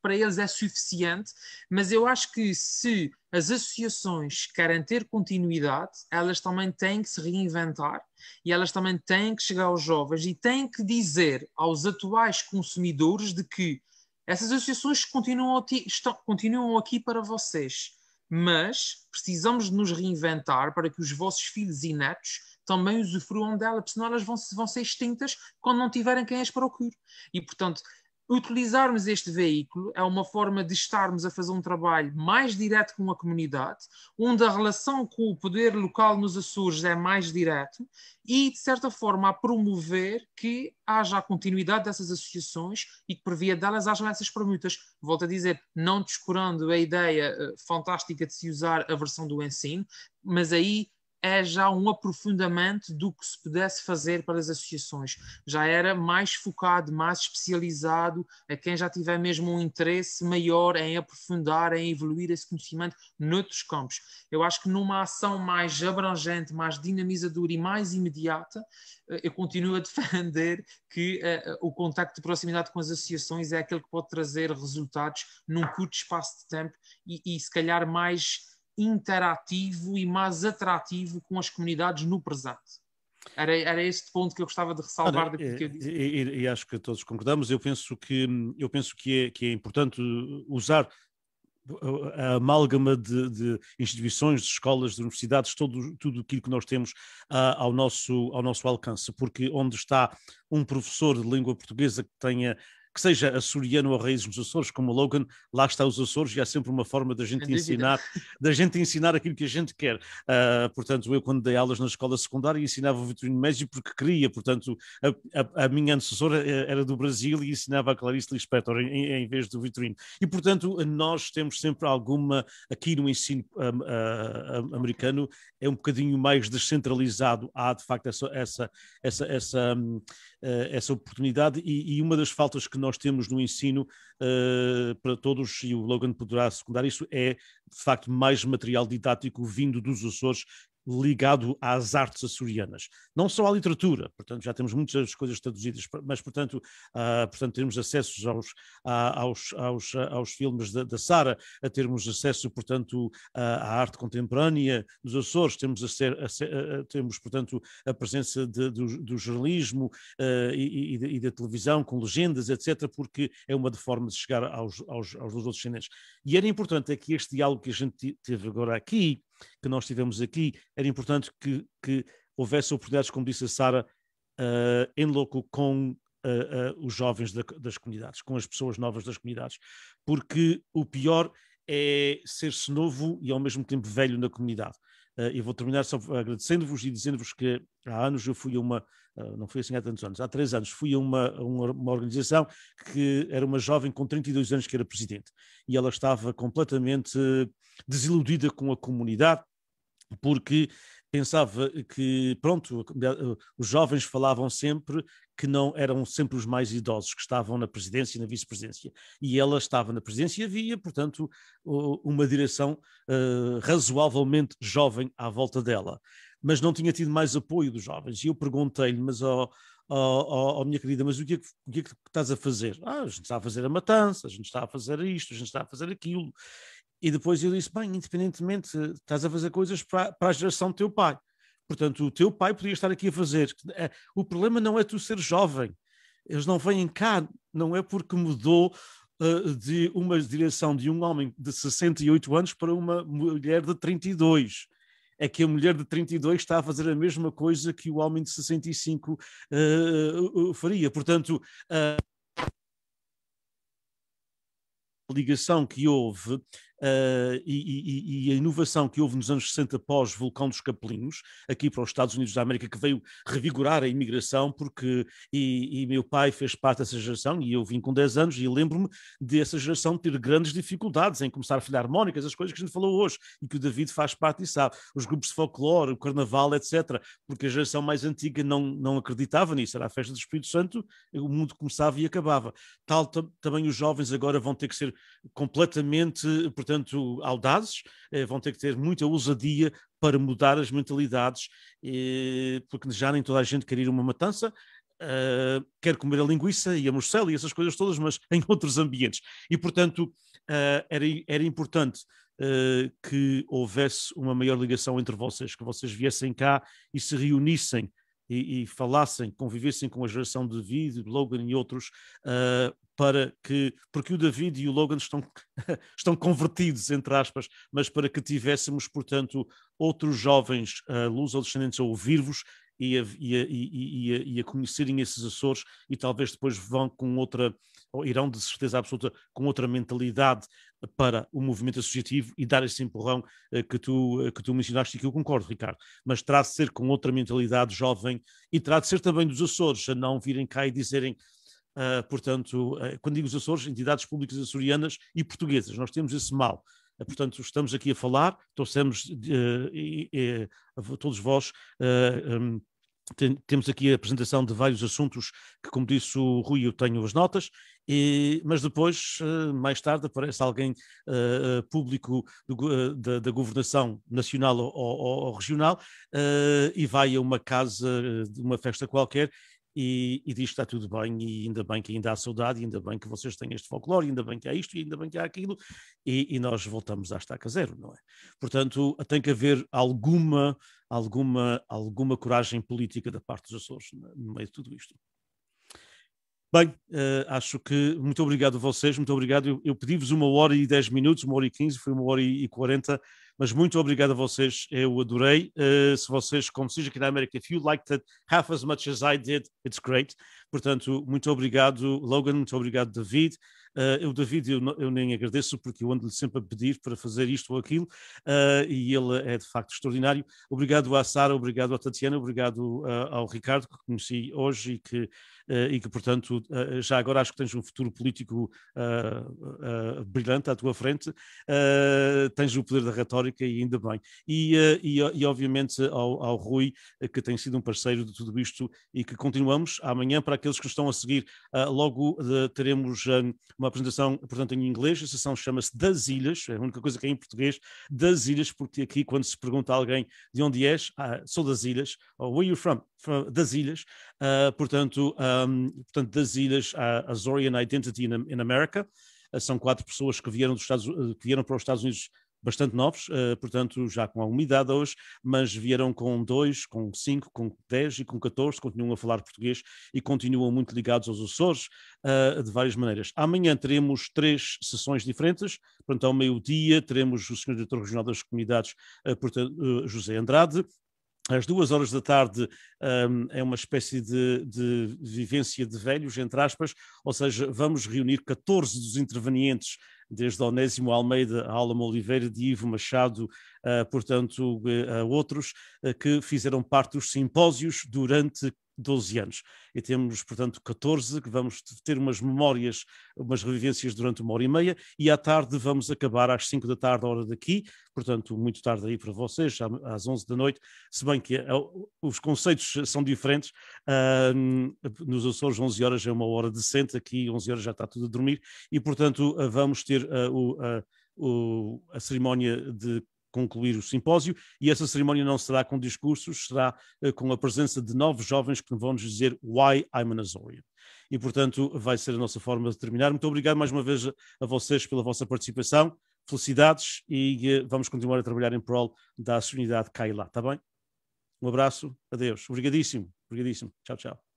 Speaker 3: para eles é suficiente, mas eu acho que se as associações querem ter continuidade, elas também têm que se reinventar e elas também têm que chegar aos jovens e têm que dizer aos atuais consumidores de que essas associações continuam aqui para vocês, mas precisamos de nos reinventar para que os vossos filhos e netos também usufruam dela, porque senão elas vão ser extintas quando não tiverem quem as procure. E, portanto, utilizarmos este veículo é uma forma de estarmos a fazer um trabalho mais direto com a comunidade, onde a relação com o poder local nos Açores é mais direto e, de certa forma, a promover que haja a continuidade dessas associações e que, por via delas, hajam essas permutas. Volto a dizer, não descurando a ideia fantástica de se usar a versão do ensino, mas aí é já um aprofundamento do que se pudesse fazer para as associações. Já era mais focado, mais especializado, a quem já tiver mesmo um interesse maior em aprofundar, em evoluir esse conhecimento noutros campos. Eu acho que numa ação mais abrangente, mais dinamizadora e mais imediata, eu continuo a defender que o contacto de proximidade com as associações é aquele que pode trazer resultados num curto espaço de tempo e se calhar mais interativo e mais atrativo com as comunidades no presente. Era este ponto que eu gostava de ressalvar daquilo que eu disse.
Speaker 1: E acho que todos concordamos. Eu penso que é importante usar a amálgama de instituições, de escolas, de universidades, tudo aquilo que nós temos ao nosso alcance, porque onde está um professor de língua portuguesa que seja açoriano ou raízes nos Açores, como o Logan, lá está os Açores e há sempre uma forma da gente ensinar aquilo que a gente quer. Portanto, eu quando dei aulas na escola secundária ensinava o Vitorino Médio porque queria, portanto, a minha antecessora era do Brasil e ensinava a Clarice Lispector em vez do Vitorino. E, portanto, nós temos sempre alguma, aqui no ensino americano, é um bocadinho mais descentralizado, há de facto essa oportunidade e uma das faltas que nós temos no ensino para todos, e o Logan poderá secundar isso, é de facto mais material didático vindo dos Açores ligado às artes açorianas, não só à literatura, portanto já temos muitas coisas traduzidas, mas portanto termos acesso aos filmes da Sara, a termos acesso portanto à arte contemporânea dos Açores, temos portanto a presença do jornalismo e da televisão com legendas, etc., porque é uma forma de chegar aos outros descendentes. E era importante é que este diálogo que a gente teve agora aqui, que nós tivemos aqui, era importante que houvesse oportunidades, como disse a Sara, em loco com os jovens das comunidades, com as pessoas novas das comunidades, porque o pior é ser-se novo e ao mesmo tempo velho na comunidade. Eu vou terminar só agradecendo-vos e dizendo-vos que há anos eu fui a uma, não foi assim há tantos anos, há 3 anos, fui a uma organização que era uma jovem com 32 anos que era presidente, e ela estava completamente desiludida com a comunidade, porque pensava que, pronto, os jovens falavam sempre que não eram sempre os mais idosos que estavam na presidência e na vice-presidência. E ela estava na presidência e havia, portanto, uma direção razoavelmente jovem à volta dela. Mas não tinha tido mais apoio dos jovens. E eu perguntei-lhe, mas minha querida, mas o que é que estás a fazer? A gente está a fazer a matança, a gente está a fazer isto, a gente está a fazer aquilo. E depois eu disse, bem, independentemente, estás a fazer coisas para a geração do teu pai. Portanto, o teu pai podia estar aqui a fazer. O problema não é tu ser jovem. Eles não vêm cá, não é porque mudou de uma direção de um homem de 68 anos para uma mulher de 32. É que a mulher de 32 está a fazer a mesma coisa que o homem de 65 faria. Portanto, a ligação que houve e a inovação que houve nos anos 60 pós-vulcão dos Capelinhos, aqui para os Estados Unidos da América, que veio revigorar a imigração, porque meu pai fez parte dessa geração, e eu vim com 10 anos, e lembro-me dessa geração ter grandes dificuldades em começar a filharmónicas, as coisas que a gente falou hoje, e que o David faz parte e sabe, os grupos de folclore, o carnaval, etc., porque a geração mais antiga não acreditava nisso, era a festa do Espírito Santo, o mundo começava e acabava. Também os jovens agora vão ter que ser completamente, portanto, audazes, vão ter que ter muita ousadia para mudar as mentalidades, porque já nem toda a gente quer ir a uma matança, quer comer a linguiça e a morcela e essas coisas todas, mas em outros ambientes. E, portanto, era importante que houvesse uma maior ligação entre vocês, que vocês viessem cá e se reunissem e falassem, convivessem com a geração de David, Logan e outros, porque o David e o Logan estão convertidos, entre aspas, mas para que tivéssemos, portanto, outros jovens luso-descendentes a ouvir-vos e a conhecerem esses Açores, e talvez depois vão com outra, ou irão de certeza absoluta com outra mentalidade para o movimento associativo e dar esse empurrão que tu mencionaste, e que eu concordo, Ricardo, mas terá de ser com outra mentalidade jovem, e terá de ser também dos Açores, a não virem cá e dizerem, portanto, quando digo os Açores, entidades públicas açorianas e portuguesas, nós temos esse mal. Portanto, estamos aqui a falar, trouxemos todos vós, temos aqui a apresentação de vários assuntos que, como disse o Rui, eu tenho as notas, mas depois, mais tarde, aparece alguém público da governação nacional ou regional e vai a uma casa, de uma festa qualquer, e diz que está tudo bem, e ainda bem que ainda há saudade, e ainda bem que vocês têm este folclore, e ainda bem que há isto, e ainda bem que há aquilo, e nós voltamos à estaca zero, não é? Portanto, tem que haver alguma coragem política da parte dos Açores no meio de tudo isto. Bem, acho que muito obrigado a vocês, muito obrigado. Eu pedi-vos 1h10, 1h15, foi 1h40, mas muito obrigado a vocês, eu adorei. Se vocês, como seja aqui na América, if you liked it half as much as I did, it's great. Portanto, muito obrigado, Logan, muito obrigado, David. David, eu nem agradeço, porque eu ando-lhe sempre a pedir para fazer isto ou aquilo, e ele é de facto extraordinário. Obrigado à Sara, obrigado à Tatiana, obrigado ao Ricardo, que conheci hoje e que portanto, já agora acho que tens um futuro político brilhante à tua frente, tens o poder da retórica, e ainda bem. E obviamente ao Rui, que tem sido um parceiro de tudo isto, e que continuamos amanhã. Para aqueles que estão a seguir, logo teremos uma apresentação, portanto, em inglês. A sessão chama-se Das Ilhas, é a única coisa que é em português, Das Ilhas, porque aqui, quando se pergunta a alguém de onde és, sou das Ilhas, ou where are you from? Das Ilhas. Portanto, das Ilhas, Azorian Identity in America. São 4 pessoas que vieram para os Estados Unidos bastante novos, portanto já com alguma idade hoje, mas vieram com 2, com 5, com 10 e com 14, continuam a falar português e continuam muito ligados aos Açores, de várias maneiras. Amanhã teremos 3 sessões diferentes, portanto ao meio-dia teremos o Sr. Diretor Regional das Comunidades, José Andrade. Às 2 horas da tarde é uma espécie de vivência de velhos, entre aspas, ou seja, vamos reunir 14 dos intervenientes, desde Onésimo Almeida a Alma Oliveira, de Ivo Machado, portanto, a outros, que fizeram parte dos simpósios durante 12 anos. E temos, portanto, 14, que vamos ter umas memórias, umas revivências durante 1h30, e à tarde vamos acabar às 5 da tarde, a hora daqui, portanto, muito tarde aí para vocês, às 11 da noite, se bem que os conceitos são diferentes. Nos Açores 11 horas é uma hora decente, aqui 11 horas já está tudo a dormir, e, portanto, vamos ter a cerimónia de concluir o simpósio, e essa cerimónia não será com discursos, será com a presença de 9 jovens que vão nos dizer Why I'm an Azorian. E, portanto, vai ser a nossa forma de terminar. Muito obrigado mais uma vez a vocês pela vossa participação, felicidades, e vamos continuar a trabalhar em prol da unidade Kaila, está bem? Um abraço, adeus, obrigadíssimo, obrigadíssimo, tchau, tchau.